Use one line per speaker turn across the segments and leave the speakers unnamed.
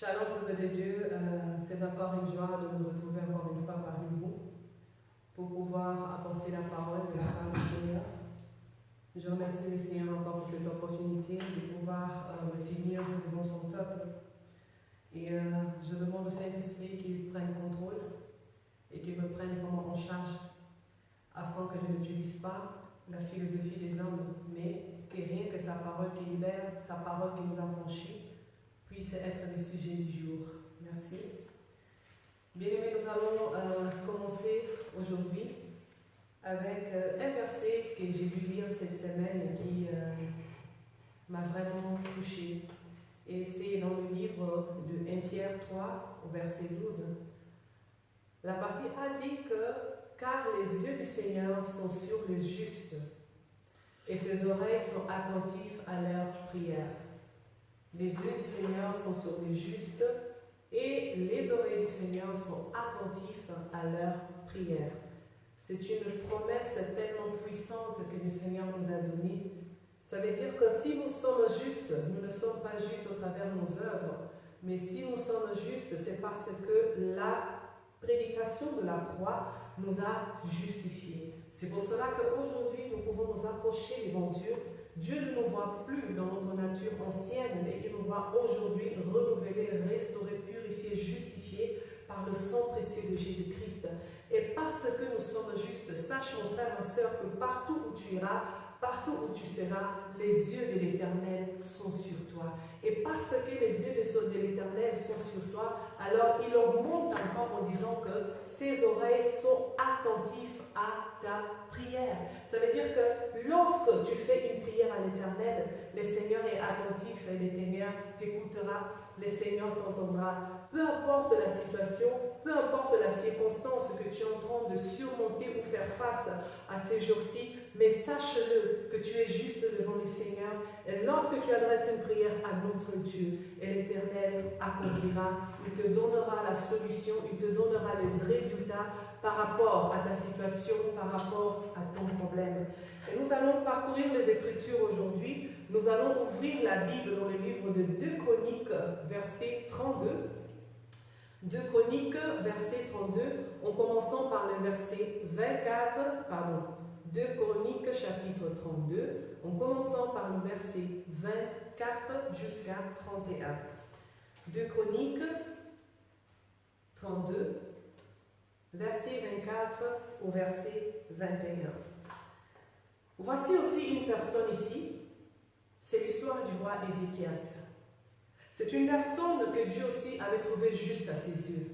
Shalom, peuple de Dieu, c'est encore une joie de nous retrouver encore une fois parmi vous pour pouvoir apporter la parole de la part du Seigneur. Je remercie le Seigneur encore pour cette opportunité de pouvoir me tenir devant son peuple. Et je demande au Saint-Esprit qu'il prenne contrôle et qu'il me prenne vraiment en charge afin que je n'utilise pas la philosophie des hommes, mais que rien que sa parole qui libère, sa parole qui nous affranchit, puisse être le sujet du jour. Merci. Bien-aimés, nous allons commencer aujourd'hui avec un verset que j'ai dû lire cette semaine qui m'a vraiment touchée. Et c'est dans le livre de 1 Pierre 3, au verset 12. La partie A dit que « Car les yeux du Seigneur sont sur le juste, et ses oreilles sont attentives à leurs prières. » Les yeux du Seigneur sont sur les justes et les oreilles du Seigneur sont attentives à leurs prières. C'est une promesse tellement puissante que le Seigneur nous a donnée. Ça veut dire que si nous sommes justes, nous ne sommes pas justes au travers de nos œuvres, mais si nous sommes justes, c'est parce que la prédication de la croix nous a justifiés. C'est pour cela qu'aujourd'hui, nous pouvons nous approcher devant Dieu. Dieu ne nous voit plus dans notre nature ancienne, mais il nous voit aujourd'hui renouvelés, restaurés, purifiés, justifiés par le sang précieux de Jésus-Christ. Et parce que nous sommes justes, sache mon frère, ma soeur, que partout où tu iras, partout où tu seras, les yeux de l'Éternel sont sur toi. Et parce que les yeux de l'Éternel sont sur toi, alors il augmente encore en disant que ses oreilles sont attentives à ta prière. Ça veut dire que lorsque tu fais une prière à l'Éternel, le Seigneur est attentif et le Seigneur t'écoutera, le Seigneur t'entendra. Peu importe la situation, peu importe la circonstance que tu es en train de surmonter ou faire face à ces jours-ci, mais sache-le que tu es juste devant le Seigneur. Et lorsque tu adresses une prière à notre Dieu, et l'Éternel accomplira, il te donnera la solution, il te donnera les résultats par rapport à ta situation, par rapport à ton problème. Et nous allons parcourir les Écritures aujourd'hui. Nous allons ouvrir la Bible dans le livre de 2 Chroniques, verset 32. 2 Chroniques, verset 32, en commençant par le verset 2 Chroniques, chapitre 32, en commençant par le verset 24 jusqu'à 31. 2 Chroniques 32, verset 24 au verset 21. Voici aussi une personne ici, c'est l'histoire du roi Ézéchias. C'est une personne que Dieu aussi avait trouvée juste à ses yeux.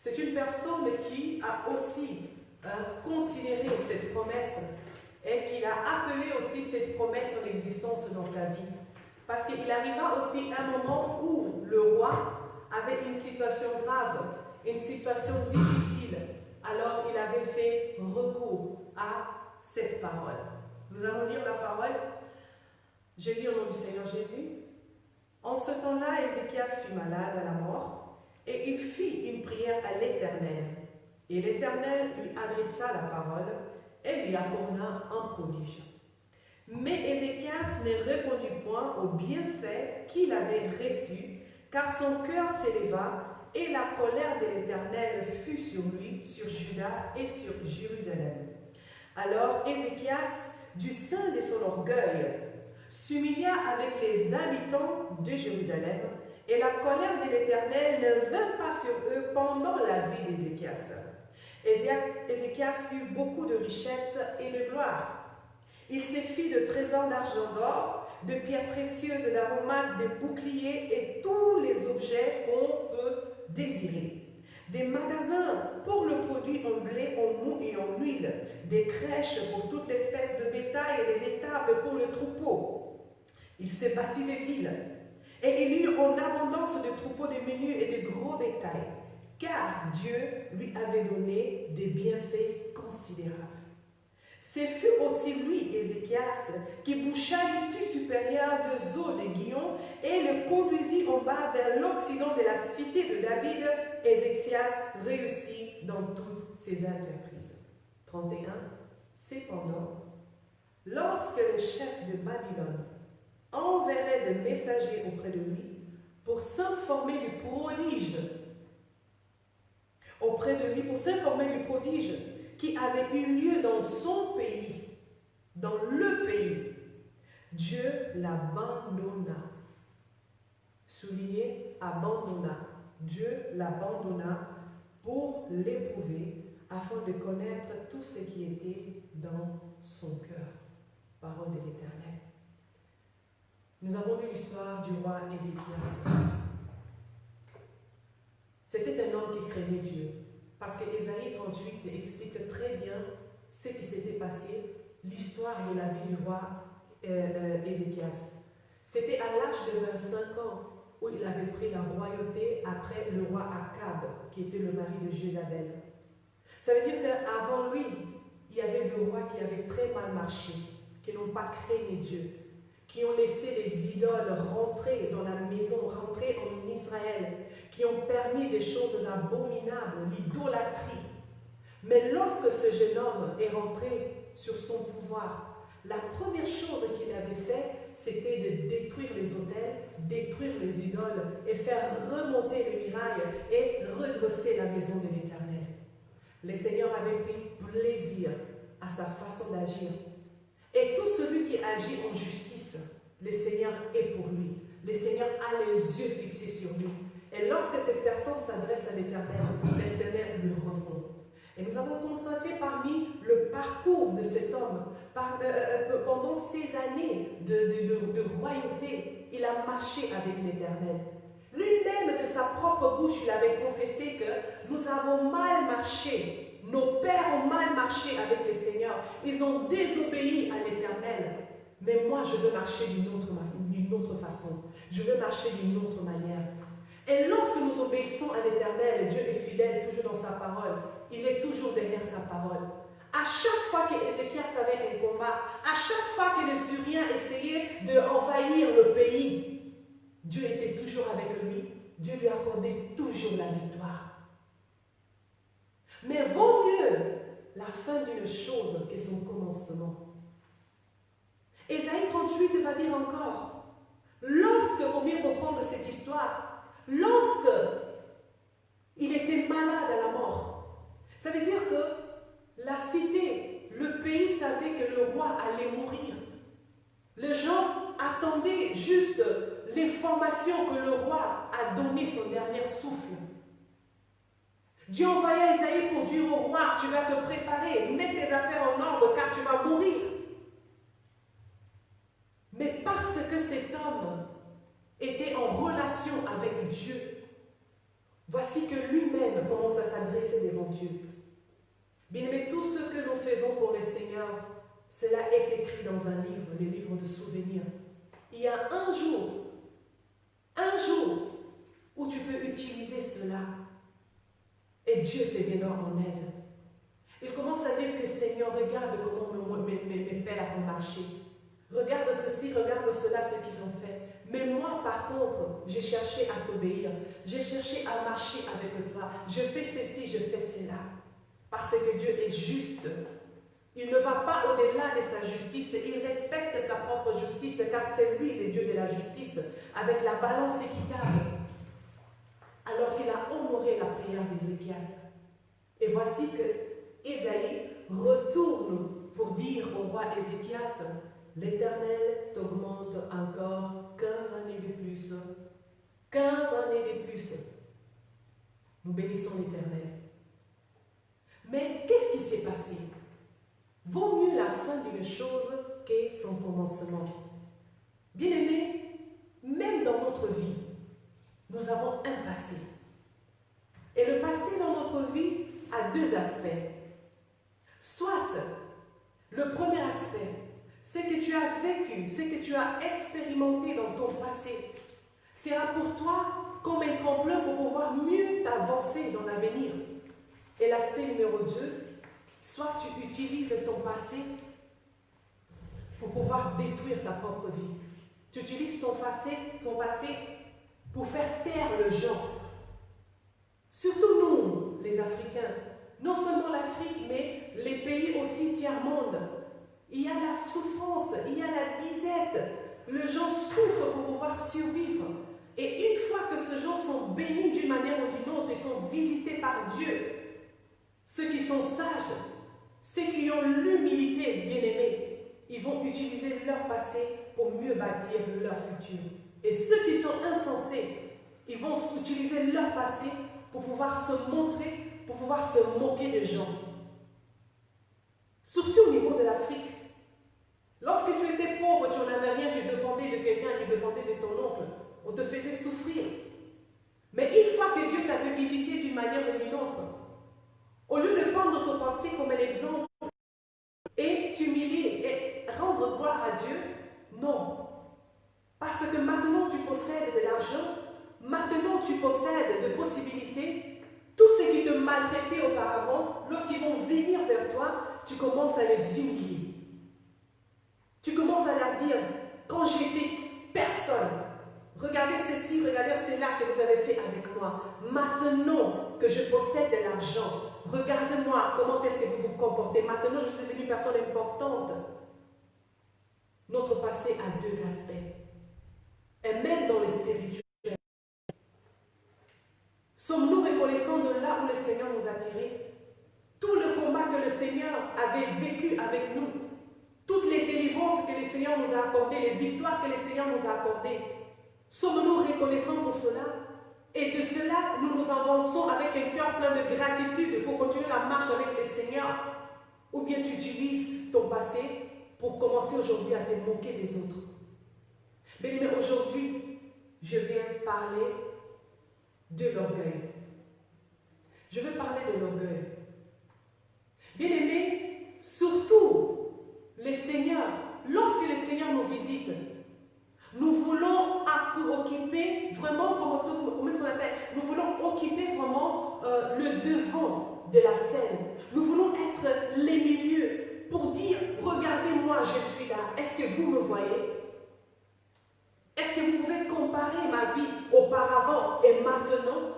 C'est une personne qui a aussi considéré cette promesse et qui a appelé aussi cette promesse en existence dans sa vie. Parce qu'il arriva aussi un moment où le roi avait une situation grave, une situation difficile. Alors il avait fait recours à cette parole. Nous allons lire la parole. Je lis au nom du Seigneur Jésus. En ce temps-là, Ézéchias fut malade à la mort, et il fit une prière à l'Éternel. Et l'Éternel lui adressa la parole, et lui accorda un prodige. Mais Ézéchias ne répondit point au bienfait qu'il avait reçu, car son cœur s'éleva, et la colère de l'Éternel fut sur lui, sur Juda et sur Jérusalem. Alors Ézéchias, du sein de son orgueil, s'humilia avec les habitants de Jérusalem, et la colère de l'Éternel ne vint pas sur eux pendant la vie d'Ézéchias. Ézéchias eut beaucoup de richesses et de gloire. Il se fit de trésors d'argent d'or, de pierres précieuses, d'aromates, de boucliers et tous les objets qu'on peut désirer. Des magasins pour le produit en blé, en mou et en huile, des crèches pour toute espèce de bétail et des étables pour le troupeau. Il se bâtit des villes, et il eut en abondance de troupeaux de menus et de gros bétail, car Dieu lui avait donné des bienfaits considérables. Ce fut aussi lui, Ézéchias, qui boucha l'issue supérieure de Zo de Guillon et le conduisit en bas vers l'occident de la cité de David. Ézéchias réussit dans toutes ses entreprises. 31. Cependant, lorsque le chef de Babylone enverrait des messagers auprès de lui pour pour s'informer du prodige auprès de lui, pour s'informer du prodige qui avait eu lieu dans son pays, dans le pays. Dieu l'abandonna. Souligné, abandonna. Dieu l'abandonna pour l'éprouver afin de connaître tout ce qui était dans son cœur. Parole de l'Éternel. Nous avons lu l'histoire du roi Ézéchias. C'était un homme qui craignait Dieu. Parce que Ésaïe 38 explique très bien ce qui s'était passé, l'histoire de la vie du roi Ézéchias. C'était à l'âge de 25 ans où il avait pris la royauté après le roi Akab, qui était le mari de Jézabel. Ça veut dire qu'avant lui, il y avait des rois qui avaient très mal marché, qui n'ont pas craigné Dieu, qui ont laissé les idoles rentrer dans la maison, rentrer en Israël, qui ont permis des choses abominables, l'idolâtrie. Mais lorsque ce jeune homme est rentré sur son pouvoir, la première chose qu'il avait fait, c'était de détruire les autels, détruire les idoles et faire remonter les murailles et redresser la maison de l'Éternel. Le Seigneur avait pris plaisir à sa façon d'agir. Et tout celui qui agit en justice, le Seigneur est pour lui. Le Seigneur a les yeux fixés sur lui. Et lorsque cette personne s'adresse à l'Éternel, le Seigneur lui répond. Et nous avons constaté parmi le parcours de cet homme, pendant ces années de royauté, il a marché avec l'Éternel. Lui-même, de sa propre bouche, il avait confessé que nous avons mal marché. Nos pères ont mal marché avec le Seigneur. Ils ont désobéi à l'Éternel. Mais moi, je veux marcher d'une autre façon. Je veux marcher d'une autre manière. Et lorsque nous obéissons à l'Éternel, Dieu est fidèle toujours dans sa parole. Il est toujours derrière sa parole. À chaque fois qu'Ézéchias avait un combat, à chaque fois que les Syriens essayaient d'envahir le pays, Dieu était toujours avec lui. Dieu lui accordait toujours la victoire. Mais vaut mieux la fin d'une chose que son commencement. Ésaïe 38 va dire encore, lorsque, pour bien comprendre cette histoire, lorsque il était malade à la mort, ça veut dire que la cité, le pays savait que le roi allait mourir. Les gens attendaient juste l'information que le roi a donné son dernier souffle. Dieu envoya Ésaïe pour dire au roi, tu vas te préparer, mets tes affaires en ordre car tu vas mourir. Mais parce que cet homme était en relation avec Dieu, voici que lui-même commence à s'adresser devant Dieu. Bien-aimés, tout ce que nous faisons pour le Seigneur, cela est écrit dans un livre, le livre de souvenirs. Il y a un jour où tu peux utiliser cela et Dieu te viendra en aide. Il commence à dire que Seigneur, regarde comment mes pères ont marché. Regarde ceci, regarde cela, ce qu'ils ont fait. Mais moi, par contre, j'ai cherché à t'obéir. J'ai cherché à marcher avec toi. Je fais ceci, je fais cela. Parce que Dieu est juste. Il ne va pas au-delà de sa justice. Il respecte sa propre justice, car c'est lui le Dieu de la justice, avec la balance équitable. Alors il a honoré la prière d'Ézéchias. Et voici que Ésaïe retourne pour dire au roi Ézéchias, l'Éternel t'augmente encore 15 années de plus. 15 années de plus. Nous bénissons l'Éternel. Mais qu'est-ce qui s'est passé? Vaut mieux la fin d'une chose que son commencement. Bien-aimés, même dans notre vie, nous avons un passé. Et le passé dans notre vie a deux aspects. Soit, le premier aspect, ce que tu as vécu, ce que tu as expérimenté dans ton passé, sera pour toi comme un tremplin pour pouvoir mieux t'avancer dans l'avenir. Et l'aspect numéro 2, soit tu utilises ton passé pour pouvoir détruire ta propre vie. Tu utilises ton passé pour faire taire le genre. Surtout nous, les Africains. Non seulement l'Afrique, mais les pays aussi tiers-monde. Il y a la souffrance, il y a la disette. Les gens souffrent pour pouvoir survivre. Et une fois que visités par Dieu, ceux qui sont sages, ceux qui ont l'humilité, bien-aimés, ils vont utiliser leur passé pour mieux bâtir leur futur. Et ceux qui sont insensés, ils vont utiliser leur passé pour pouvoir se montrer, pour pouvoir se moquer des gens. Surtout au niveau de l'Afrique. Lorsque tu étais pauvre, tu n'en avais rien, tu dépendais de quelqu'un, tu dépendais de ton oncle. On te faisait souffrir. Mais une fois que Dieu t'avait visité d'une manière ou d'une autre, au lieu de prendre ton passé comme un exemple et t'humilier et rendre gloire à Dieu, non. Parce que maintenant tu possèdes de l'argent, maintenant tu possèdes de possibilités, tous ceux qui te maltraitaient auparavant, lorsqu'ils vont venir vers toi, tu commences à les humilier. Tu commences à leur dire, quand j'étais personne, regardez ceci, regardez cela que vous avez fait avec moi. Maintenant que je possède de l'argent, regardez-moi comment est-ce que vous vous comportez. Maintenant, je suis devenue une personne importante. Notre passé a deux aspects. Et même dans le spirituel. Sommes-nous reconnaissants de là où le Seigneur nous a tirés? Tout le combat que le Seigneur avait vécu avec nous, toutes les délivrances que le Seigneur nous a accordées, les victoires que le Seigneur nous a accordées, sommes-nous reconnaissants pour cela? Et de cela, nous nous avançons avec un cœur plein de gratitude pour continuer la marche avec le Seigneur? Ou bien tu utilises ton passé pour commencer aujourd'hui à te moquer des autres? Mais aujourd'hui, je viens parler de l'orgueil. Je veux parler de l'orgueil. Bien-aimés, surtout le Seigneur, lorsque le Seigneur nous visite, nous voulons occuper vraiment, comment est-ce qu'on appelle? Nous voulons occuper vraiment le devant de la scène. Nous voulons être les milieux pour dire, regardez-moi, je suis là. Est-ce que vous me voyez? Est-ce que vous pouvez comparer ma vie auparavant et maintenant?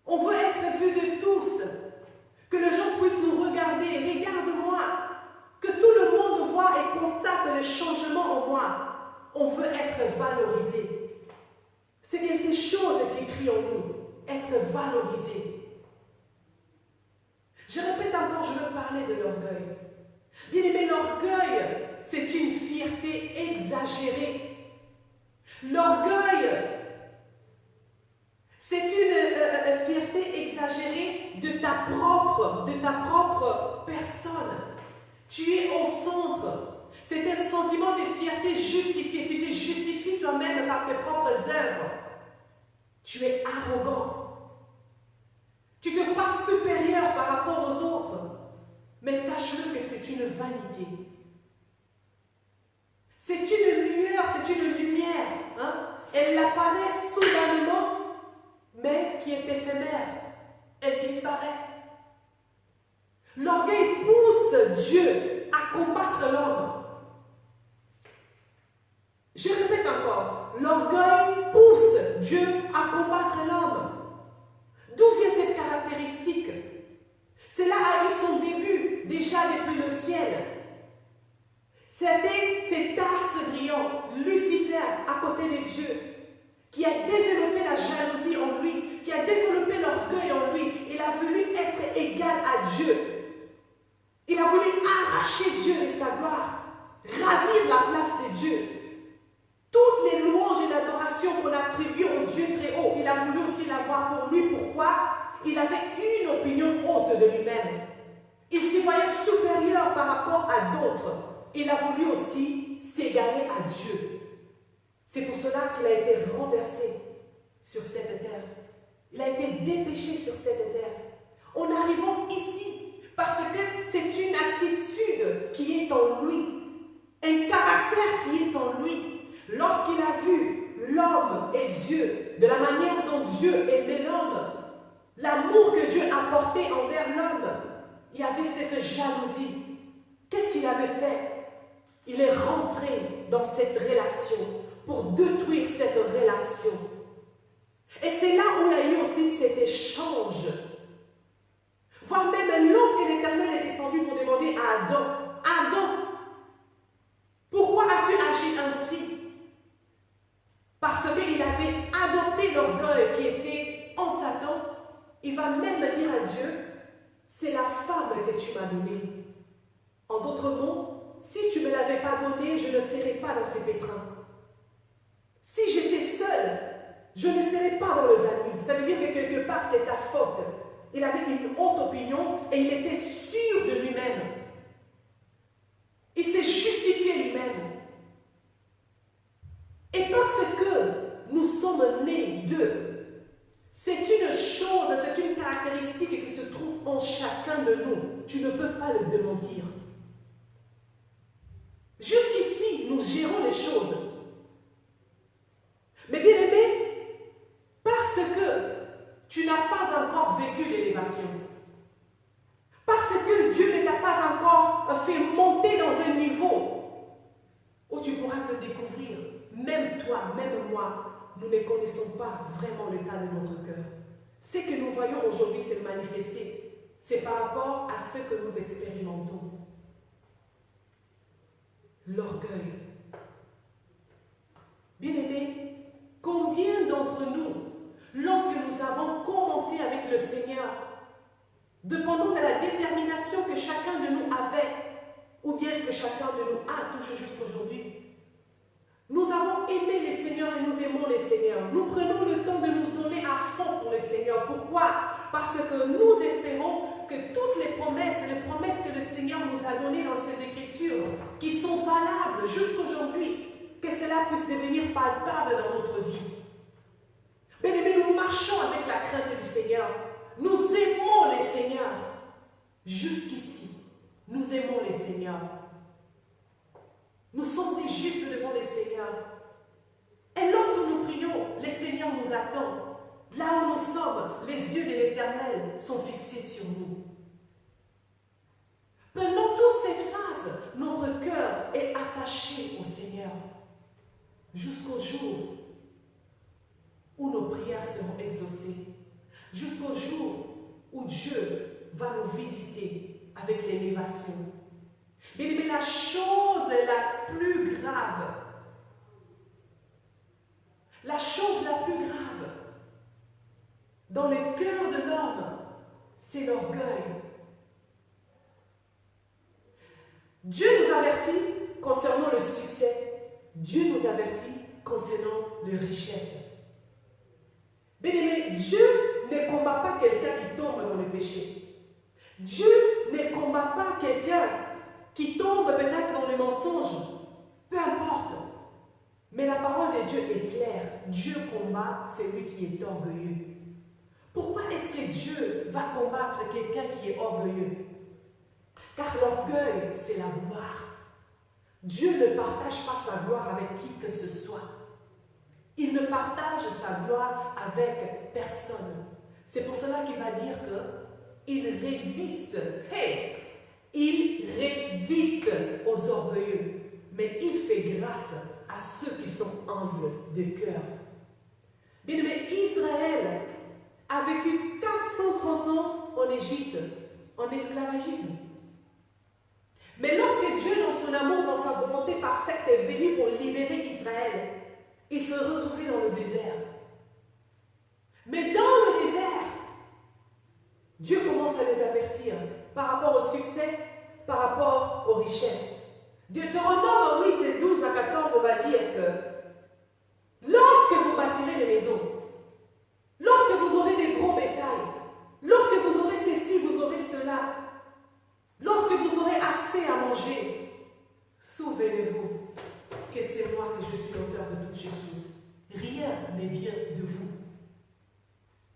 On veut être vu de tous. Que les gens puissent nous regarder. Regarde-moi. Que tout le monde voit et constate le changement en moi. On veut être valorisé. C'est quelque chose qui crie en nous. Être valorisé. Je répète encore, je veux parler de l'orgueil. Bien aimé, l'orgueil, c'est une fierté exagérée. L'orgueil, c'est une fierté exagérée de ta propre personne. Tu es au centre. C'est un sentiment de fierté justifié. Tu te justifies toi-même par tes propres œuvres. Tu es arrogant. Tu te crois supérieur par rapport aux autres. Mais sache-le que c'est une vanité. C'est une lueur, c'est une lumière. Hein? Elle apparaît soudainement, mais qui est éphémère. Elle disparaît. L'orgueil pousse Dieu à combattre l'homme. Je répète encore, l'orgueil pousse Dieu à combattre l'homme. D'où vient cette caractéristique? Cela a eu son début déjà depuis le ciel. C'était cet astre brillant, Lucifer, à côté de Dieu, qui a développé la jalousie en lui, qui a développé l'orgueil en lui. Il a voulu être égal à Dieu. Il a voulu arracher Dieu de sa gloire, ravir la place de Dieu. Toutes les louanges et l'adoration qu'on attribue au Dieu très haut, il a voulu aussi l'avoir pour lui. Pourquoi? Il avait une opinion haute de lui-même. Il se voyait supérieur par rapport à d'autres. Il a voulu aussi s'égaler à Dieu. C'est pour cela qu'il a été renversé sur cette terre. Il a été dépêché sur cette terre. En arrivant ici, parce que c'est une attitude qui est en lui, un caractère qui est en lui. Lorsqu'il a vu l'homme et Dieu, de la manière dont Dieu aimait l'homme, l'amour que Dieu apportait envers l'homme, il y avait cette jalousie. Qu'est-ce qu'il avait fait? Il est rentré dans cette relation pour détruire cette relation. Et c'est là où il y a eu aussi cet échange. Voire même lorsque l'Éternel est descendu pour demander à Adam, Adam, pourquoi as-tu agi ainsi? Parce qu'il avait adopté l'orgueil qui était en Satan il va même dire à Dieu, c'est la femme que tu m'as donnée. En d'autres mots, si tu ne me l'avais pas donnée, je ne serais pas dans ces pétrins. Si j'étais seule, je ne serais pas dans les amis. Ça veut dire que quelque part, c'est ta faute. Il avait une haute opinion et il était sûr de lui-même. Il s'est justifié lui-même. Et parce que nous sommes nés d'eux, c'est une chose, c'est une caractéristique qui se trouve en chacun de nous. Tu ne peux pas le démentir. Jusqu'ici, nous gérons les choses. Mais bien aimé, parce que tu n'as pas encore vécu l'élévation, parce que Dieu ne t'a pas encore fait monter dans un niveau où tu pourras te découvrir, même toi, même moi, nous ne connaissons pas vraiment l'état de notre cœur. Ce que nous voyons aujourd'hui se manifester, c'est par rapport à ce que nous expérimentons. L'orgueil. Bien-aimés, combien d'entre nous, lorsque nous avons commencé avec le Seigneur, dépendant de la détermination que chacun de nous avait, ou bien que chacun de nous a toujours jusqu'aujourd'hui, nous avons aimé les Seigneurs et nous aimons les Seigneurs. Nous prenons le temps de nous donner à fond pour les Seigneurs. Pourquoi? Parce que nous espérons que toutes les promesses que le Seigneur nous a données dans ses Écritures, qui sont valables jusqu'aujourd'hui, que cela puisse devenir palpable dans notre vie. Bien-aimés, nous marchons avec la crainte du Seigneur. Nous aimons les Seigneurs. Jusqu'ici, nous aimons les Seigneurs. Nous sommes des justes devant les Seigneurs. Et lorsque nous prions, les Seigneurs nous attendent. Là où nous sommes, les yeux de l'Éternel sont fixés sur nous. Pendant toute cette phase, notre cœur est attaché au Seigneur. Jusqu'au jour où nos prières seront exaucées. Jusqu'au jour où Dieu va nous visiter avec l'élévation. Mais la chose la plus grave, dans le cœur de l'homme, c'est l'orgueil. Dieu nous avertit concernant le succès. Dieu nous avertit concernant les richesses. Bien-aimé, Dieu ne combat pas quelqu'un qui tombe dans le péché. Dieu ne combat pas quelqu'un qui tombe peut-être dans le mensonge. Peu importe. Mais la parole de Dieu est claire. Dieu combat celui qui est orgueilleux. Pourquoi est-ce que Dieu va combattre quelqu'un qui est orgueilleux? Car l'orgueil, c'est la gloire. Dieu ne partage pas sa gloire avec qui que ce soit. Il ne partage sa gloire avec personne. C'est pour cela qu'il va dire qu'il résiste. Hey! Il résiste aux orgueilleux. Mais il fait grâce à ceux qui sont humbles de cœur. Bien aimé, Israël a vécu 430 ans en Égypte, en esclavagisme. Mais lorsque Dieu, dans son amour, dans sa volonté parfaite, est venu pour libérer Israël, il se retrouvait dans le désert. Mais dans le désert, Dieu commence à les avertir par rapport au succès, par rapport aux richesses. Deutéronome 8, 12 à 14 va dire que lorsque vous bâtirez les maisons, lorsque vous aurez des gros bétails, lorsque vous aurez ceci, vous aurez cela, lorsque vous aurez assez à manger, souvenez-vous que c'est moi que je suis l'auteur de toutes ces choses. Rien ne vient de vous.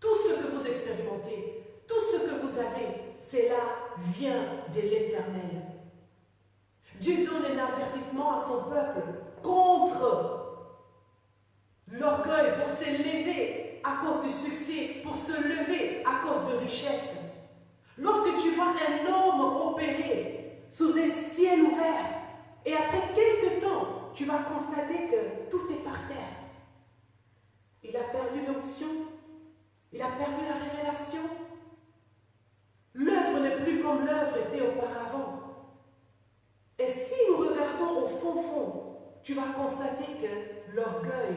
Tout ce que vous expérimentez, tout ce que vous avez, cela vient de l'Éternel. Dieu donne un avertissement à son peuple contre l'orgueil pour se lever à cause du succès, pour se lever à cause de richesses. Lorsque tu vois un homme opérer sous un ciel ouvert, et après quelques temps, tu vas constater que tout est par terre. Il a perdu l'onction, il a perdu la révélation. L'œuvre n'est plus comme l'œuvre était auparavant. Et si nous regardons au fond, tu vas constater que l'orgueil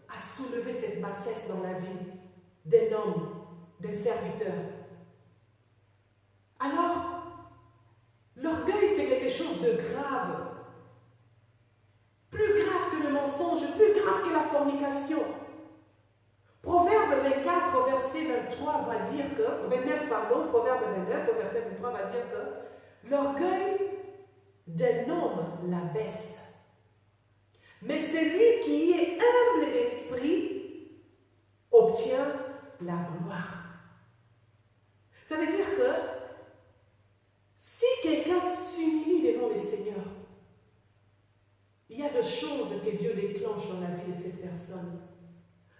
a soulevé cette bassesse dans la vie. d'un homme, d'un serviteur. Alors, l'orgueil, c'est quelque chose de grave. Plus grave que le mensonge, plus grave que la fornication. Proverbe 24, verset 23 va dire que, 29, pardon, Proverbe 29, au verset 23 va dire que l'orgueil d'un homme l'abaisse. Mais celui qui est humble d'esprit obtient la gloire. Ça veut dire que si quelqu'un s'humilie devant le Seigneur, il y a des choses que Dieu déclenche dans la vie de cette personne.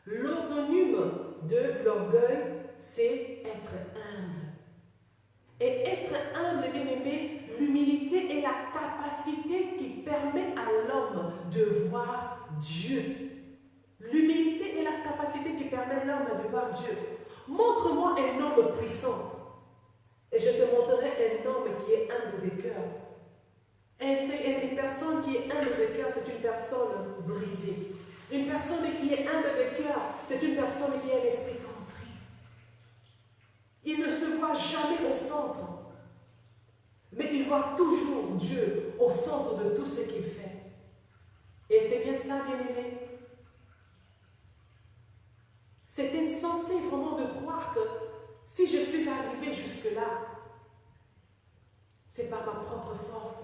L'antonyme de l'orgueil, c'est être humble. Et être humble, bien aimé, l'humilité est la capacité qui permet à l'homme de voir Dieu. L'humilité est la capacité qui permet à l'homme de voir Dieu. Montre-moi un homme puissant et je te montrerai un homme qui est humble de cœur. Une personne qui est humble de cœur, c'est une personne brisée. Une personne qui est humble de cœur, c'est une personne qui a l'esprit contrit. Il ne se voit jamais au centre, mais il voit toujours Dieu au centre de tout ce qu'il fait. Et c'est bien ça, bien-aimé. C'est insensé vraiment de croire que si je suis arrivé jusque-là, c'est par ma propre force,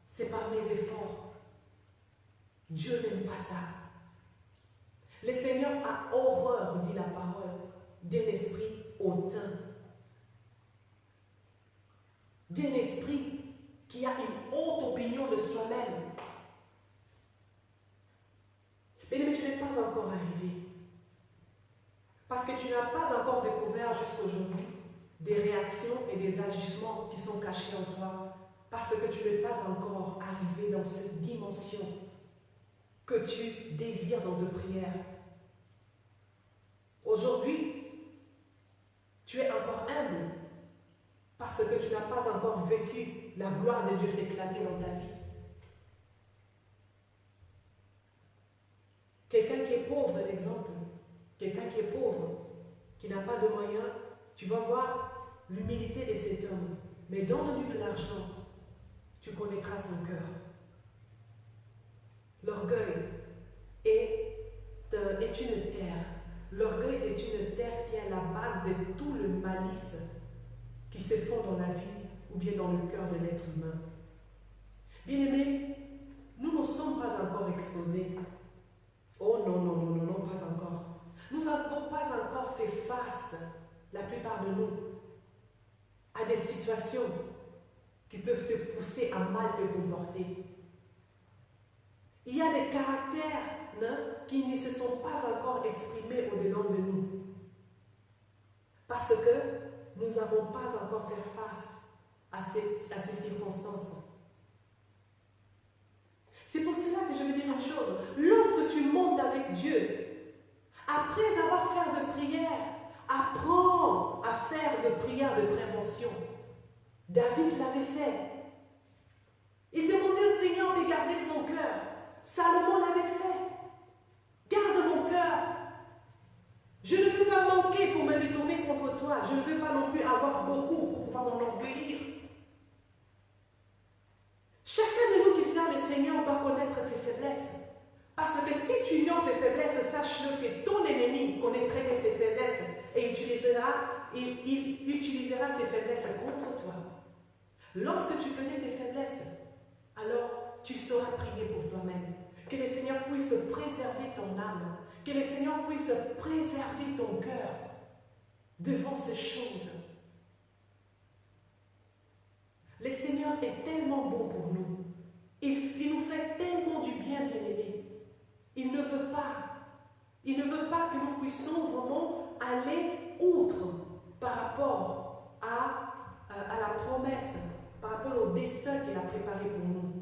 c'est par mes efforts. Dieu n'aime pas ça. Le Seigneur a horreur, dit la parole, d'un esprit hautain. D'un esprit qui a une haute opinion de soi-même. Mais tu n'es pas encore arrivé. Parce que tu n'as pas encore découvert jusqu'aujourd'hui des réactions et des agissements qui sont cachés en toi. Parce que tu n'es pas encore arrivé dans cette dimension que tu désires dans tes prières. Aujourd'hui, tu es encore humble parce que tu n'as pas encore vécu la gloire de Dieu s'éclater dans ta vie. Quelqu'un qui est pauvre, un exemple, quelqu'un qui est pauvre, qui n'a pas de moyens, tu vas voir l'humilité de cet homme. Mais donne-lui de l'argent, tu connaîtras son cœur. L'orgueil est une terre. L'orgueil est une terre qui est à la base de tout le malice qui se fond dans la vie ou bien dans le cœur de l'être humain. Bien-aimés, nous ne sommes pas encore exposés. Oh non, non, non, non, non, pas encore. Nous n'avons pas encore fait face, la plupart de nous, à des situations qui peuvent te pousser à mal te comporter. Il y a des caractères qui ne se sont pas encore exprimés au-dedans de nous. Parce que nous n'avons pas encore fait face à ces circonstances. C'est pour cela que je veux dire une chose. Lorsque tu montes avec Dieu, après avoir fait de prières, apprends à faire de prières de prévention. David l'avait fait. Il demandait au Seigneur de garder son cœur. Salomon l'avait fait. Garde mon cœur. Je ne veux pas manquer pour me détourner contre toi. Je ne veux pas non plus avoir beaucoup pour pouvoir m'enorgueillir. Chacun de nous qui sert le Seigneur doit connaître ses faiblesses. Parce que si tu ignores tes faiblesses, sache-le que ton ennemi connaîtrait bien ses faiblesses et il utilisera ses faiblesses contre toi. Lorsque tu connais tes faiblesses, alors tu sauras prier pour toi-même. Que le Seigneur puisse préserver ton âme. Que le Seigneur puisse préserver ton cœur devant ces choses. Le Seigneur est tellement bon pour nous. Il nous fait tellement du bien, bien-aimés. Il ne veut pas que nous puissions vraiment aller outre par rapport à la promesse, par rapport au destin qu'il a préparé pour nous.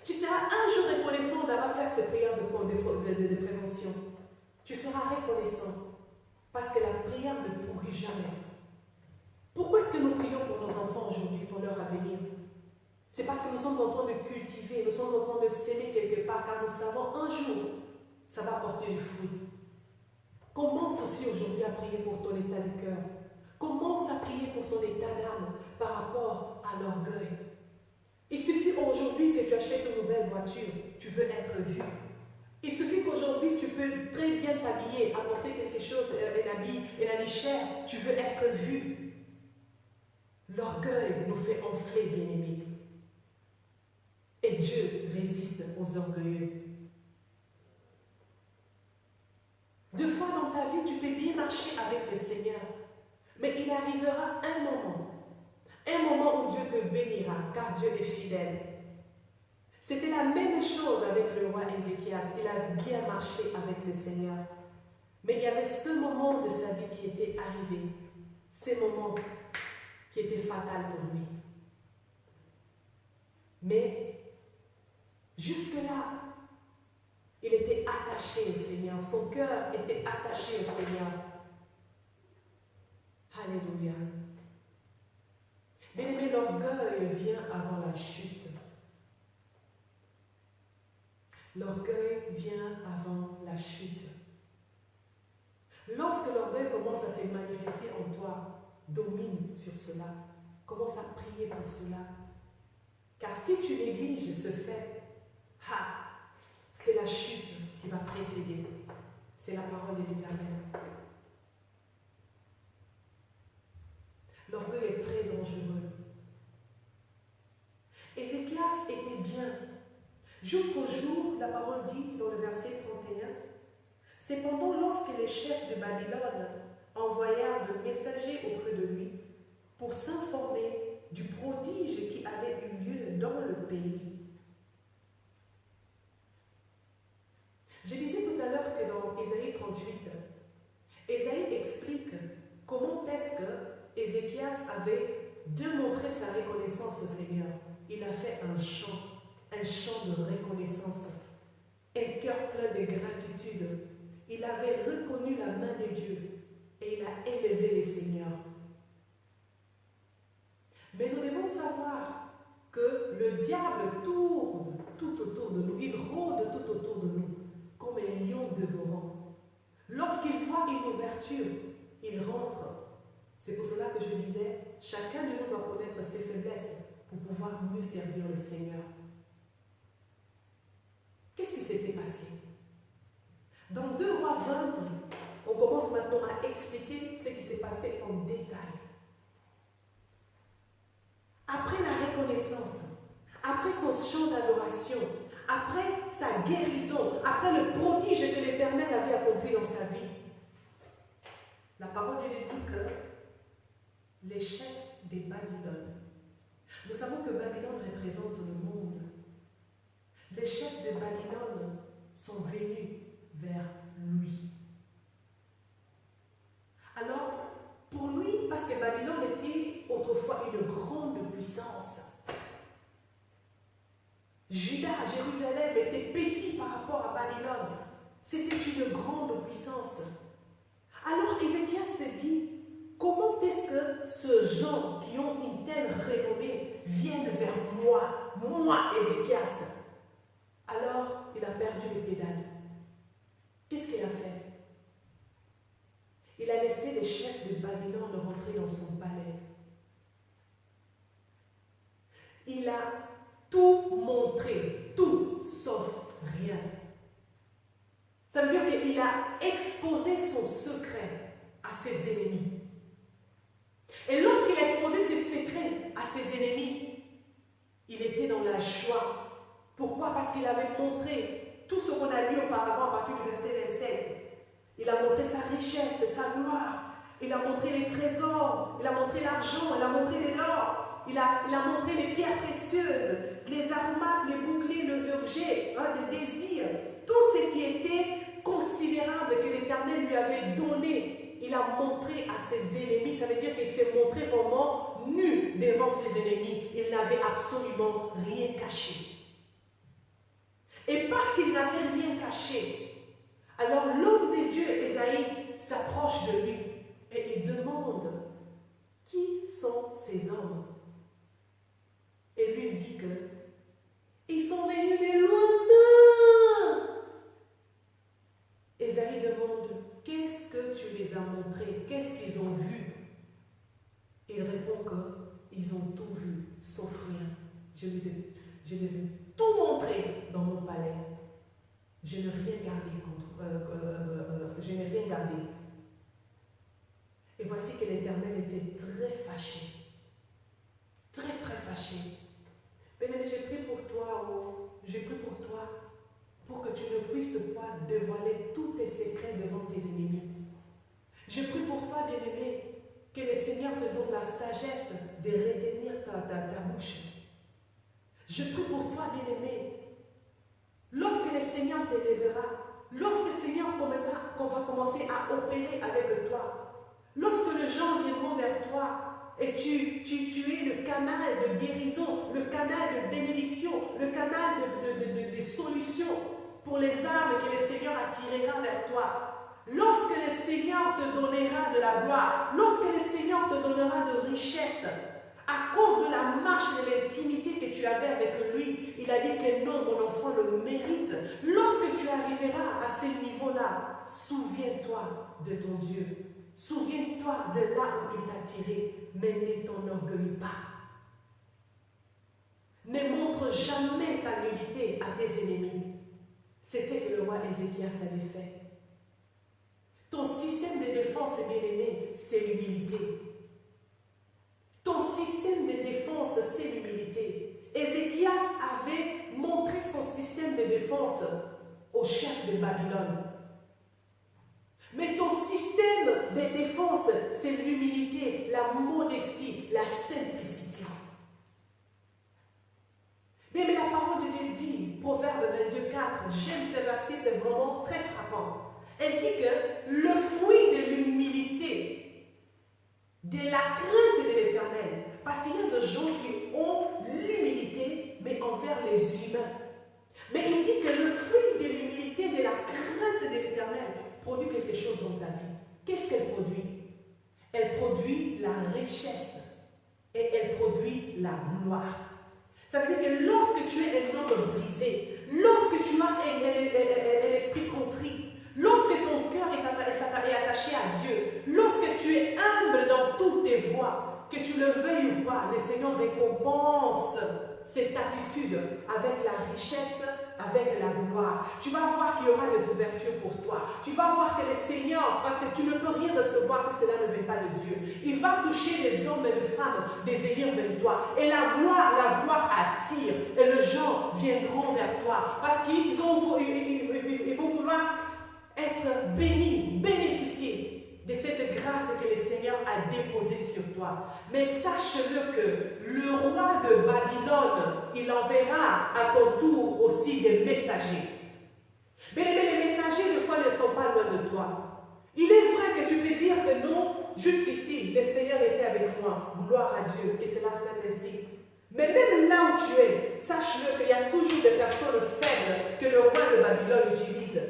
Tu seras un jour reconnaissant d'avoir fait ces prières de prévention. Tu seras reconnaissant parce que la prière ne pourrit jamais. Pourquoi est-ce que nous prions pour nos enfants aujourd'hui, pour leur avenir? C'est parce que nous sommes en train de cultiver, nous sommes en train de s'aimer quelque part, car nous savons un jour, ça va porter du fruit. Commence aussi aujourd'hui à prier pour ton état de cœur. Commence à prier pour ton état d'âme par rapport à l'orgueil. Il suffit aujourd'hui que tu achètes une nouvelle voiture, tu veux être vu. Il suffit qu'aujourd'hui tu peux très bien t'habiller, apporter quelque chose, un habit cher, tu veux être vu. L'orgueil nous fait enfler, bien-aimés. Et Dieu résiste aux orgueilleux. Deux fois dans ta vie, tu peux bien marcher avec le Seigneur. Mais il arrivera un moment où Dieu te bénira, car Dieu est fidèle. C'était la même chose avec le roi Ézéchias. Il a bien marché avec le Seigneur. Mais il y avait ce moment de sa vie qui était arrivé. Ces moments qui étaient fatals pour lui. Mais jusque-là, il était attaché au Seigneur. Son cœur était attaché au Seigneur. Alléluia. Bien-aimé, l'orgueil vient avant la chute. L'orgueil vient avant la chute. Lorsque l'orgueil commence à se manifester en toi, domine sur cela. Commence à prier pour cela. Car si tu négliges ce fait, c'est la chute qui va précéder. C'est la parole de l'Éternel. L'orgueil est très dangereux. Ézéchias était bien. Jusqu'au jour, la parole dit dans le verset 31, cependant, lorsque les chefs de Babylone envoyèrent de messagers auprès de lui pour s'informer du prodige qui avait eu lieu dans le pays. Je disais tout à l'heure que dans Ésaïe 38, Ésaïe explique comment est-ce que Ézéchias avait démontré sa reconnaissance au Seigneur. Il a fait un chant de reconnaissance, un cœur plein de gratitude. Il avait reconnu la main de Dieu et il a élevé le Seigneur. Mais nous devons savoir que le diable tourne tout autour de nous, il rôde tout autour de nous comme un lion dévorant. Lorsqu'il voit une ouverture, il rentre. C'est pour cela que je disais, chacun de nous doit connaître ses faiblesses pour pouvoir mieux servir le Seigneur. Qu'est-ce qui s'était passé? Dans 2 Rois 20, on commence maintenant à expliquer ce qui s'est passé en détail. Après la reconnaissance, après son chant d'adoration, après sa guérison, après le prodige que l'Éternel avait accompli dans sa vie, la parole de Dieu dit que les chefs des Babylone, nous savons que Babylone représente le monde, les chefs de Babylone sont venus vers lui. Alors, pour lui, parce que Babylone était autrefois une grande puissance, Juda, Jérusalem était petit par rapport à Babylone. C'était une grande puissance. Alors Ézéchias se dit, comment est-ce que ces gens qui ont une telle renommée viennent vers moi Ézéchias? Alors il a perdu les pédales. Qu'est-ce qu'il a fait? Il a laissé les chefs de Babylone rentrer dans son palais. Il a tout montré, tout sauf rien. Ça veut dire qu'il a exposé son secret à ses ennemis. Et lorsqu'il a exposé ses secrets à ses ennemis, il était dans la joie. Pourquoi? Parce qu'il avait montré tout ce qu'on a lu auparavant à partir du verset 27. Il a montré sa richesse, sa gloire. Il a montré les trésors, il a montré l'argent, il a montré l'or, il a montré les pierres précieuses, les aromates, les boucliers, l'objet, des désirs, tout ce qui était considérable que l'Éternel lui avait donné. Il a montré à ses ennemis, ça veut dire qu'il s'est montré vraiment nu devant ses ennemis. Il n'avait absolument rien caché. Et parce qu'il n'avait rien caché, alors l'homme de Dieu, Ésaïe, s'approche de lui et il demande qui sont ces hommes. Et lui dit que ils sont venus de lointain. Ésaïe demande qu'est-ce montré, qu'est-ce qu'ils ont vu? Il répond qu'ils ont tout vu, sauf rien. Je les ai tout montré dans mon palais. Je n'ai rien gardé je n'ai rien gardé. Et voici que l'Éternel était très fâché. Très, très fâché. Bien-aimé, j'ai prié pour toi, pour que tu ne puisses pas dévoiler tous tes secrets devant tes ennemis. Je prie pour toi, bien-aimé, que le Seigneur te donne la sagesse de retenir ta bouche. Je prie pour toi, bien-aimé, lorsque le Seigneur t'élèvera, lorsque le Seigneur va commencer à opérer avec toi, lorsque les gens viendront vers toi, et tu es le canal de guérison, le canal de bénédiction, le canal de solution pour les âmes que le Seigneur attirera vers toi. Lorsque le Seigneur te donnera de la gloire, lorsque le Seigneur te donnera de richesse, à cause de la marche de l'intimité que tu avais avec lui, il a dit que non, mon enfant le mérite. Lorsque tu arriveras à ce niveau-là, souviens-toi de ton Dieu. Souviens-toi de là où il t'a tiré, mais ne t'enorgueillis pas. Ne montre jamais ta nudité à tes ennemis. C'est ce que le roi Ézéchias avait fait. Ton système de défense, bien-aimé, c'est l'humilité. Ton système de défense, c'est l'humilité. Ézéchias avait montré son système de défense au chef de Babylone. Mais ton système de défense, c'est l'humilité, la modestie, la simplicité. Mais la parole de Dieu dit, Proverbe 22:4, j'aime ce verset, c'est vraiment très frappant. Elle dit que le fruit de l'humilité, de la crainte de l'Éternel, parce qu'il y a des gens qui ont l'humilité, mais envers les humains. Mais il dit que le fruit de l'humilité, de la crainte de l'Éternel, produit quelque chose dans ta vie. Qu'est-ce qu'elle produit? Elle produit la richesse et elle produit la gloire. Ça veut dire que lorsque tu es un homme brisé, lorsque tu as un esprit contrit, lorsque ton cœur est attaché à Dieu, lorsque tu es humble dans toutes tes voies, que tu le veuilles ou pas, le Seigneur récompense cette attitude avec la richesse, avec la gloire. Tu vas voir qu'il y aura des ouvertures pour toi. Tu vas voir que le Seigneur, parce que tu ne peux rien recevoir si cela ne vient pas de Dieu, il va toucher les hommes et les femmes de venir vers toi. Et la gloire attire. Et les gens viendront vers toi. Parce qu'ils vont vouloir être bénis, bénéficier de cette grâce que le Seigneur a déposée sur toi. Mais sache-le que le roi de Babylone, il enverra à ton tour aussi des messagers. Mais les messagers, des fois, ne sont pas loin de toi. Il est vrai que tu peux dire que non, jusqu'ici, le Seigneur était avec moi. Gloire à Dieu, et cela soit ainsi. Mais même là où tu es, sache-le qu'il y a toujours des personnes faibles que le roi de Babylone utilise.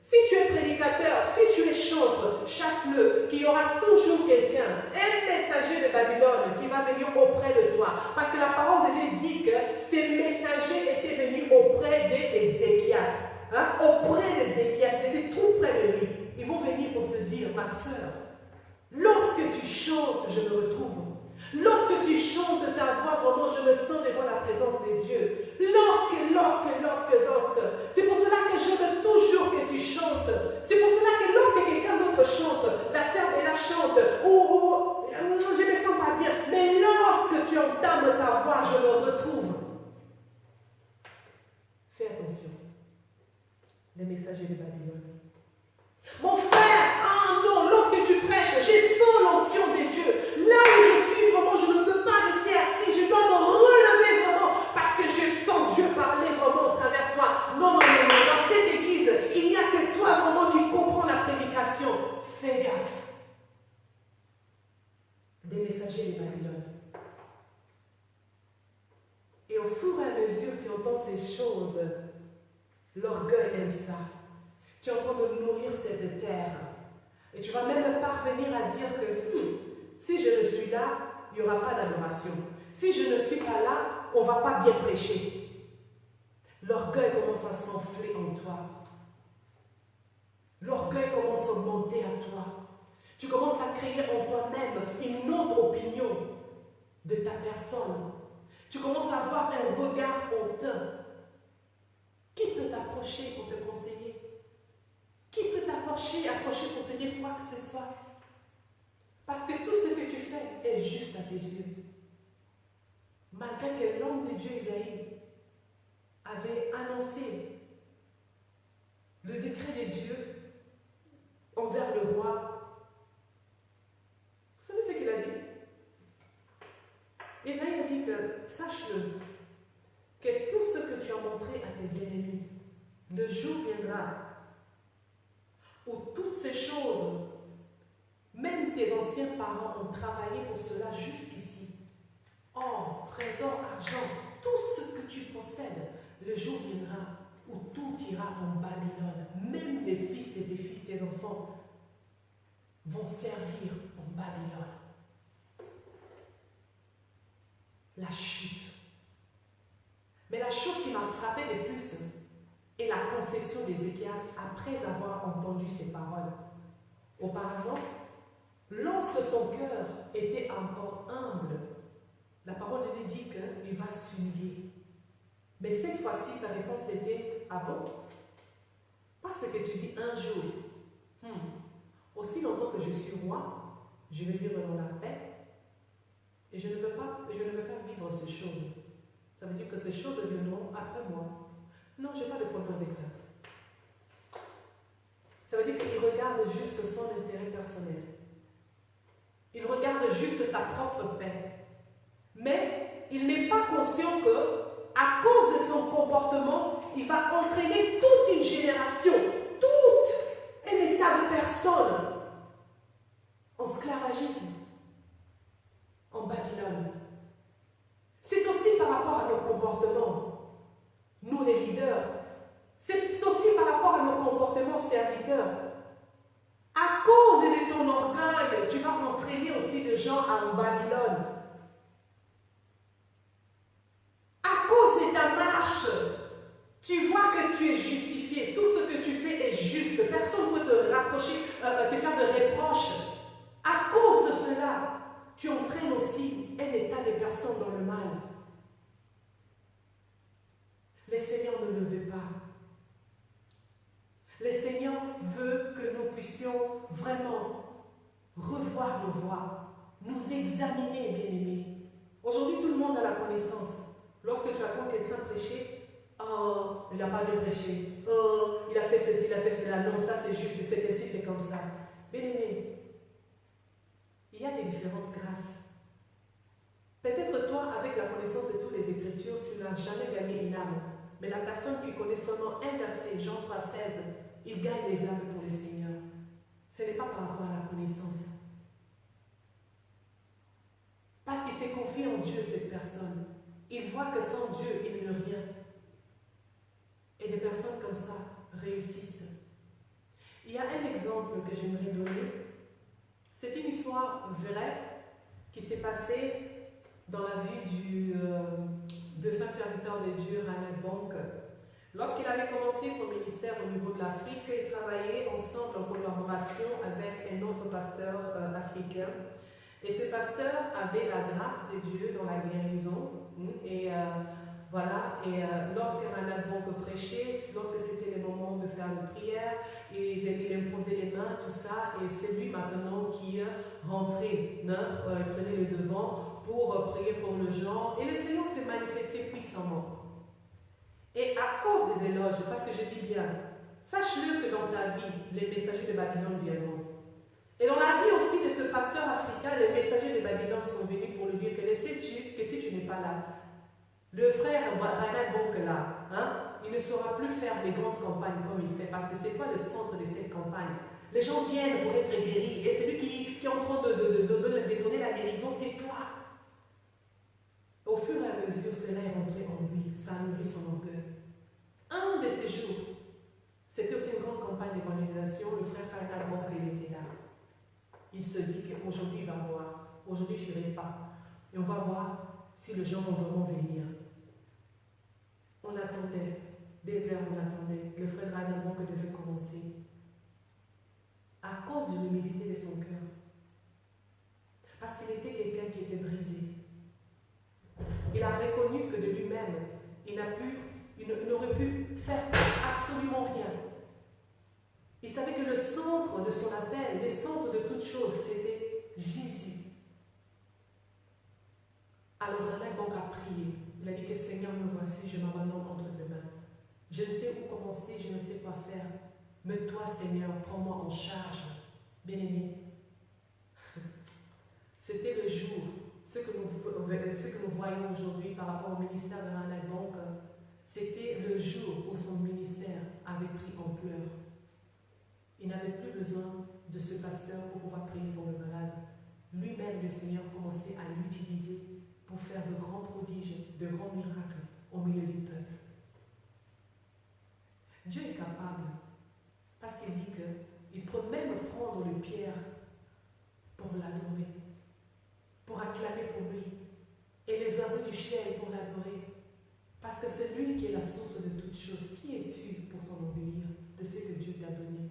Si tu es prédicateur, si tu es chantre, chasse-le, qu'il y aura toujours quelqu'un, un messager de Babylone qui va venir auprès de toi. Parce que la parole de Dieu dit que ces messagers étaient venus auprès d'Ézéchias. Auprès d'Ézéchias, c'était tout près de lui. Ils vont venir pour te dire, ma soeur, lorsque tu chantes, je me retrouve. Lorsque tu chantes ta voix, vraiment, je me sens devant la présence de Dieu. Lorsque. C'est pour cela que je veux toujours que tu chantes. C'est pour cela que lorsque quelqu'un d'autre chante, la sœur de la chante, ou je me sens pas bien. Mais lorsque tu entames ta voix, je me retrouve. Fais attention. Les messagers de Babylone. Mon frère, non, lorsque tu prêches, j'ai sens l'onction de Dieu. Là où je suis, vraiment, je ne peux pas rester assis. Je dois me relever vraiment parce que je sens Dieu parler vraiment au travers de toi. Non. Dans cette église, il n'y a que toi vraiment qui comprends la prédication. Fais gaffe. Des messagers de Babylone. Et au fur et à mesure que tu entends ces choses, l'orgueil aime ça. Tu es en train de nourrir cette terre. Et tu vas même parvenir à dire que si je ne suis là, il n'y aura pas d'adoration. Si je ne suis pas là, on ne va pas bien prêcher. L'orgueil commence à s'enfler en toi. L'orgueil commence à monter à toi. Tu commences à créer en toi-même une autre opinion de ta personne. Tu commences à avoir un regard hautain. Qui peut t'approcher pour te conseiller? Qui peut t'approcher pour te dire quoi que ce soit? Parce que tout ce que tu fais est juste à tes yeux. Malgré que l'homme de Dieu Isaïe avait annoncé le décret de Dieu envers le roi. Vous savez ce qu'il a dit? Isaïe a dit que, sache-le, que tout ce que tu as montré à tes ennemis, le jour viendra où toutes ces choses, même tes anciens parents ont travaillé pour cela jusqu'ici. Or, trésor, argent, tout ce que tu possèdes, le jour viendra où tout ira en Babylone. Même les fils de tes fils, tes enfants, vont servir en Babylone. La chute. Mais la chose qui m'a frappé de plus est la conception d'Ézéchias après avoir entendu ces paroles. Auparavant, lorsque son cœur était encore humble, la parole de Dieu dit qu'il va s'humilier. Mais cette fois-ci, sa réponse était: ah bon? Parce que tu dis un jour, aussi longtemps que je suis roi, je vais vivre dans la paix et je ne veux pas vivre ces choses. Ça veut dire que ces choses viendront après moi. Non, je n'ai pas de problème avec ça. Ça veut dire qu'il regarde juste son intérêt personnel. Il regarde juste sa propre paix. Mais il n'est pas conscient que, à cause de son comportement, il va entraîner toute une génération, tout un état de personnes en sclavagisme, en Babylone. C'est aussi par rapport à nos comportements, nous les leaders. C'est aussi par rapport à nos comportements serviteurs. À cause de ton orgueil, tu vas entraîner aussi des gens en Babylone. À cause de ta marche, tu vois que tu es justifié. Tout ce que tu fais est juste. Personne ne peut te rapprocher, te faire de reproches. À cause de cela, tu entraînes aussi un état de personnes dans le mal. Le Seigneur ne le veut pas. Le Seigneur veut que nous puissions vraiment revoir nos voies, nous examiner, bien-aimés. Aujourd'hui, tout le monde a la connaissance. Lorsque tu attends quelqu'un prêcher, oh, il n'a pas bien prêché. Oh, il a fait ceci, il a fait cela. Non, ça c'est juste, c'est ainsi, c'est comme ça. Bien-aimés, il y a des différentes grâces. Peut-être toi, avec la connaissance de toutes les Écritures, tu n'as jamais gagné une âme. Mais la personne qui connaît seulement un verset, Jean 3,16, il gagne les âmes pour le Seigneur. Ce n'est pas par rapport à la connaissance. Parce qu'il s'est confié en Dieu, cette personne. Il voit que sans Dieu, il n'est rien. Et des personnes comme ça réussissent. Il y a un exemple que j'aimerais donner. C'est une histoire vraie qui s'est passée dans la vie de fin serviteur de Dieu, Reinhard Bonk. Lorsqu'il avait commencé son ministère au niveau de l'Afrique, il travaillait ensemble en collaboration avec un autre pasteur africain. Et ce pasteur avait la grâce de Dieu dans la guérison. Et voilà, et lorsque Reinhard Bonk prêchait, lorsque c'était le moment de faire une prière, il imposait les mains, tout ça, et c'est lui maintenant qui rentrait, il prenait le devant pour prier pour les gens. Et le Seigneur s'est manifesté puissamment. Et à cause des éloges, parce que je dis bien, sache-le que dans ta vie, les messagers de Babylone viendront. Et dans la vie aussi de ce pasteur africain, les messagers de Babylone sont venus pour lui dire que sais-tu que si tu n'es pas là, le frère Reinhard Bonk là, il ne saura plus faire les grandes campagnes comme il fait, parce que ce n'est pas le centre de cette campagne. Les gens viennent pour être guéris, et celui qui est en train de donner la guérison, c'est toi. Au fur et à mesure, cela est rentré en lui, ça a nourri son orgueil. Un de ces jours, c'était aussi une grande campagne d'évangélisation, le frère Reinhard Bonk, il était là. Il se dit qu'aujourd'hui, il va voir. Aujourd'hui, je n'irai pas. Et on va voir si les gens vont vraiment venir. On attendait. Des heures, on attendait. Le frère Reinhard Bonk devait commencer. À cause de l'humilité de son cœur, centre de son appel, le centre de toute chose, c'était Jésus. Alors Rana donc a prié. Il a dit que Seigneur, me voici, je m'abandonne entre tes mains. Je ne sais où commencer, je ne sais quoi faire. Mais toi, Seigneur, prends-moi en charge. Bien-aimé, c'était le jour, ce que nous voyons aujourd'hui par rapport au ministère de Rana Bonk, c'était le jour où son ministère avait pris ampleur. Il n'avait plus besoin de ce pasteur pour pouvoir prier pour le malade. Lui-même, le Seigneur, commençait à l'utiliser pour faire de grands prodiges, de grands miracles au milieu du peuple. Dieu est capable, parce qu'il dit qu'il peut même prendre le pierre pour l'adorer, pour acclamer pour lui, et les oiseaux du ciel pour l'adorer, parce que c'est lui qui est la source de toutes choses. Qui es-tu pour t'enorgueillir de ce que Dieu t'a donné?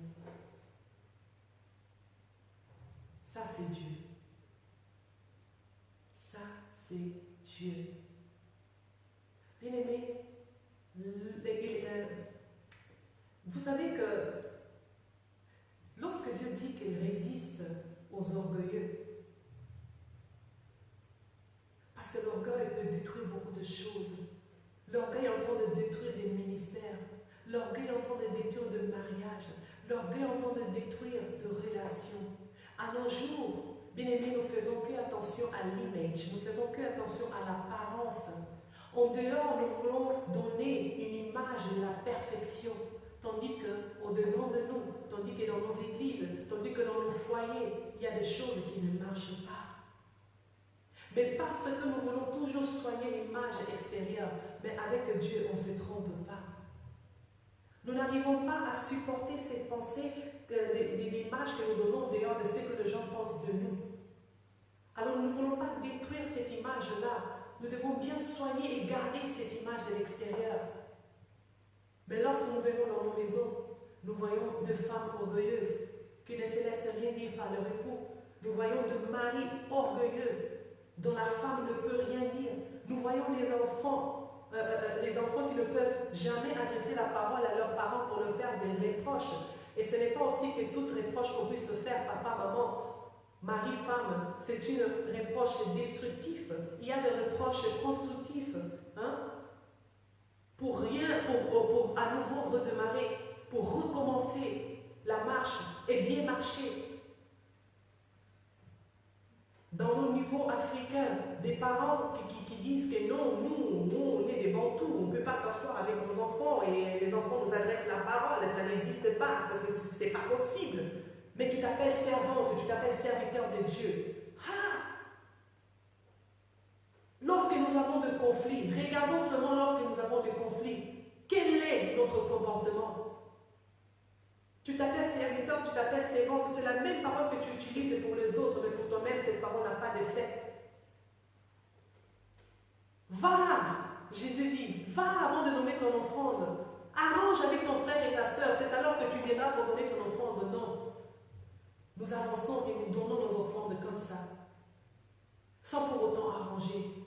Ça, c'est Dieu. Ça, c'est Dieu. Bien-aimés, vous savez que lorsque Dieu dit qu'il résiste aux orgueilleux, parce que l'orgueil peut détruire beaucoup de choses. L'orgueil est en train de détruire des ministères. L'orgueil est en train de détruire de mariages. L'orgueil est en train de détruire de relations. À nos jours, bien-aimés, nous faisons que attention à l'image, nous faisons que attention à l'apparence. En dehors, nous voulons donner une image de la perfection, tandis qu'au-dedans de nous, tandis que dans nos églises, tandis que dans nos foyers, il y a des choses qui ne marchent pas. Mais parce que nous voulons toujours soigner l'image extérieure, mais avec Dieu, on ne se trompe pas. Nous n'arrivons pas à supporter ces pensées, l'image que nous donnons dehors de ce que les gens pensent de nous. Alors nous ne voulons pas détruire cette image-là. Nous devons bien soigner et garder cette image de l'extérieur. Mais lorsque nous venons dans nos maisons, nous voyons de femmes orgueilleuses qui ne se laissent rien dire par leur époux. Nous voyons de maris orgueilleux dont la femme ne peut rien dire. Nous voyons les enfants qui ne peuvent jamais adresser la parole à leurs parents pour leur faire des reproches. Et ce n'est pas aussi que toute reproche qu'on puisse le faire, papa, maman, mari, femme, c'est une reproche destructive. Il y a des reproches constructifs. Hein? Pour à nouveau redémarrer, pour recommencer la marche et bien marcher. Dans nos niveaux africains, des parents qui disent que non, nous on est des bantous, on ne peut pas s'asseoir avec nos enfants et les enfants nous adressent la parole, ça n'existe pas, c'est pas possible. Mais tu t'appelles servante, tu t'appelles serviteur de Dieu. Ah! Lorsque nous avons de conflits, regardons seulement lorsque nous avons des conflits, quel est notre comportement? Tu t'appelles serviteur, tu t'appelles servante, c'est la même parole que tu utilises pour les autres, mais pour toi-même, cette parole n'a pas d'effet. Va, Jésus dit, va avant de donner ton offrande. Arrange avec ton frère et ta soeur, c'est alors que tu viendras pour donner ton offrande. Non. Nous avançons et nous donnons nos offrandes comme ça, sans pour autant arranger.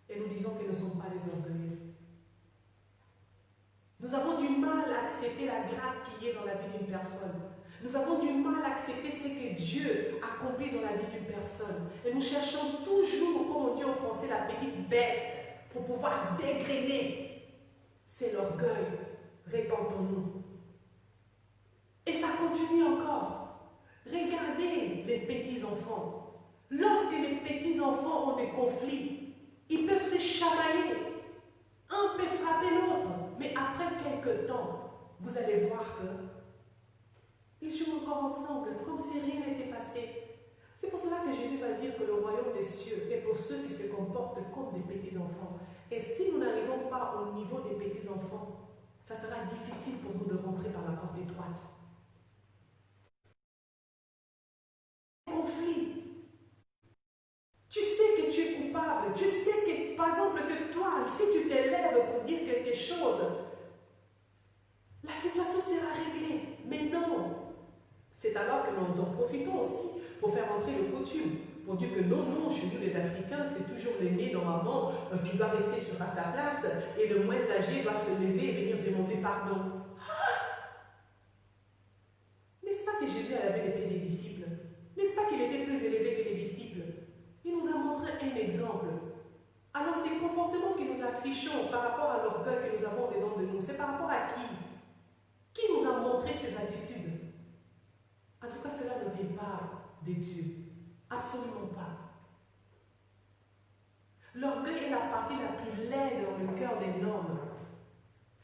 Et nous disons que nous ne sommes pas des orgueilleux. Nous avons du mal à accepter la grâce qui est dans la vie d'une personne. Nous avons du mal à accepter ce que Dieu accomplit dans la vie d'une personne. Et nous cherchons toujours, comme on dit en français, la petite bête pour pouvoir dégrainer. C'est l'orgueil. Répentons-nous. Et ça continue encore. Regardez les petits-enfants. Lorsque les petits-enfants ont des conflits, ils peuvent se chamailler. Un peut frapper l'autre. Mais après quelques temps, vous allez voir que ils jouent encore ensemble, comme si rien n'était passé. C'est pour cela que Jésus va dire que le royaume des cieux est pour ceux qui se comportent comme des petits-enfants. Et si nous n'arrivons pas au niveau des petits-enfants, ça sera difficile pour nous de rentrer par la porte étroite. Conflit. Tu sais que tu es coupable. Tu sais que, par exemple, que toi, si tu t'élèves pour dire quelque chose, la situation sera réglée. Mais non. C'est alors que nous en profitons aussi pour faire entrer le coutume. Pour dire que non, chez nous les Africains, c'est toujours l'aîné normalement qui doit rester sur sa place et le moins âgé doit se lever et venir demander pardon. Ah! Jésus a lavé les pieds des disciples, n'est-ce pas qu'il était plus élevé que les disciples? Il nous a montré un exemple. Alors ces comportements que nous affichons par rapport à l'orgueil que nous avons dedans de nous, c'est par rapport à qui? Qui nous a montré ces attitudes? En tout cas, cela ne vient pas de Dieu. Absolument pas. L'orgueil est la partie la plus laide dans le cœur d'un homme.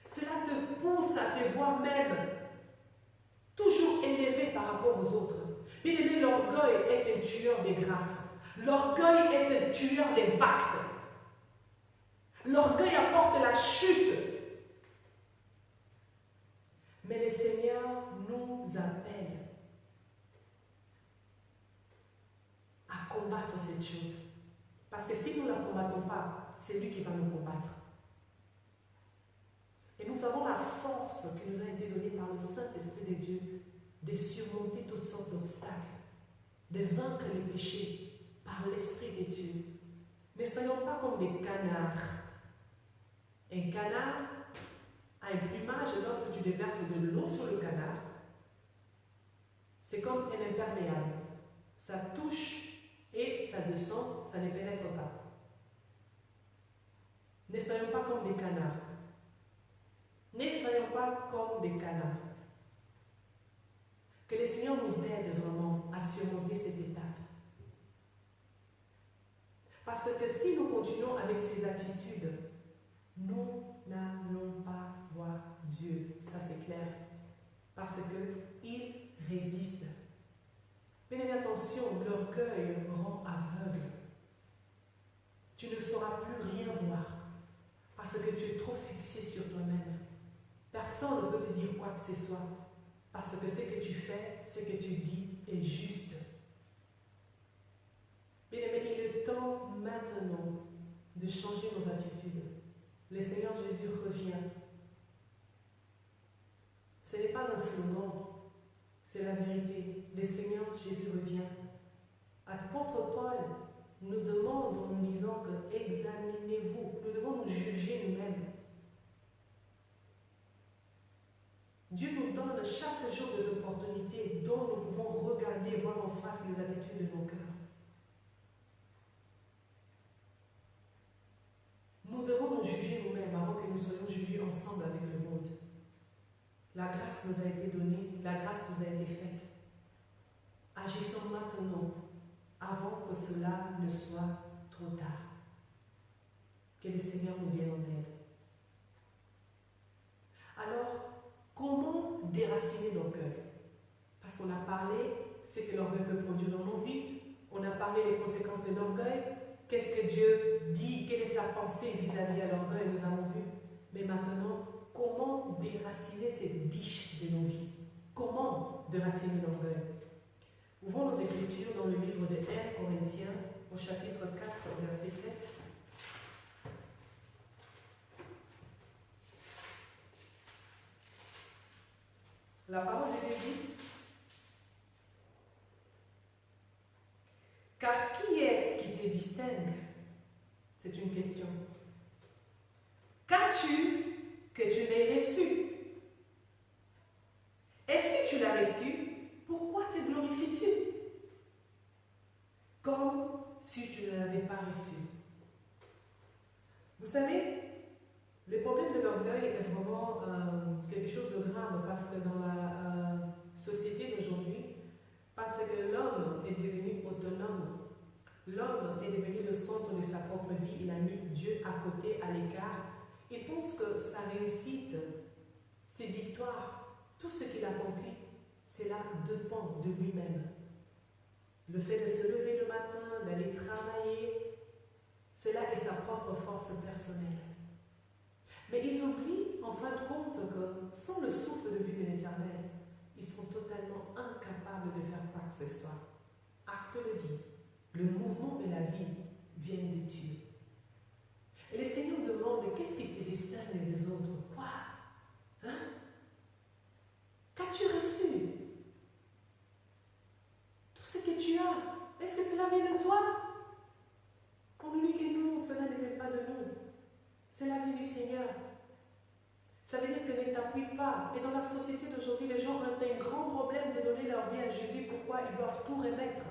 Cela te pousse à te voir même toujours élevé par rapport aux autres. Bien aimé, l'orgueil est un tueur de grâce. L'orgueil est un tueur d'impact. L'orgueil apporte la chute. Mais le Seigneur nous appelle à combattre cette chose. Parce que si nous ne la combattons pas, c'est lui qui va nous combattre. Et nous avons la force qui nous a été donnée par le Saint-Esprit de Dieu de surmonter toutes sortes d'obstacles, de vaincre les péchés par l'Esprit de Dieu. Ne soyons pas comme des canards. Un canard a un plumage et lorsque tu déverses de l'eau sur le canard, c'est comme un imperméable. Ça touche et ça descend, ça ne pénètre pas. Ne soyons pas comme des canards. Ne soyons pas comme des canards. Que le Seigneur nous aide vraiment à surmonter cette étape. Parce que si nous continuons avec ces attitudes, nous n'allons pas voir Dieu. Ça c'est clair. Parce qu'il résiste. Mais attention, l'orgueil rend aveugle. Tu ne sauras plus rien voir. Parce que tu es trop fixé sur toi-même. Personne ne peut te dire quoi que ce soit. Parce que ce que tu fais, ce que tu dis est juste. Bien aimé, il est temps maintenant de changer nos attitudes. Le Seigneur Jésus revient. Ce n'est pas un slogan, c'est la vérité. Le Seigneur Jésus revient. Apôtre Paul nous demande en nous disant que examinez-vous. Nous devons nous juger nous-mêmes. Dieu nous donne chaque jour des opportunités dont nous pouvons regarder et voir en face les attitudes de nos cœurs. Nous devons nous juger nous-mêmes avant que nous soyons jugés ensemble avec le monde. La grâce nous a été donnée, la grâce nous a été faite. Agissons maintenant, avant que cela ne soit trop tard. Que le Seigneur nous vienne en aide. Alors, comment déraciner l'orgueil? Parce qu'on a parlé ce que l'orgueil peut produire dans nos vies. On a parlé des conséquences de l'orgueil. Qu'est-ce que Dieu dit? Quelle est sa pensée vis-à-vis de l'orgueil? Nous avons vu. Mais maintenant, comment déraciner cette biche de nos vies? Comment déraciner l'orgueil? Ouvrons nos Écritures dans le livre de 1 Corinthiens, au chapitre 4, verset 7. La parole de Dieu dit: car qui est-ce qui te distingue? C'est une question. Qu'as-tu que tu n'aies reçu? Et si tu l'as reçu, pourquoi te glorifies-tu? Comme si tu ne l'avais pas reçu. Vous savez, le problème de l'orgueil est vraiment quelque chose de grave parce que dans la société d'aujourd'hui, parce que l'homme est devenu autonome, l'homme est devenu le centre de sa propre vie, il a mis Dieu à côté, à l'écart. Il pense que sa réussite, ses victoires, tout ce qu'il accomplit, cela dépend de lui-même. Le fait de se lever le matin, d'aller travailler, cela est sa propre force personnelle. Mais ils oublient en fin de compte que sans le souffle de vie de l'Éternel, ils sont totalement incapables de faire quoi que ce soit. Acte le dit, le mouvement de la vie vient de Dieu. Et le Seigneur demande: qu'est-ce qui te distingue des autres? Quoi? Hein? Qu'as-tu reçu? Tout ce que tu as, est-ce que cela vient de toi? On nous dit que non, cela ne vient pas de nous. C'est la vie du Seigneur. Ça veut dire que ne t'appuie pas. Et dans la société d'aujourd'hui, les gens ont un grand problème de donner leur leur vie à Jésus, pourquoi ils doivent tout remettre.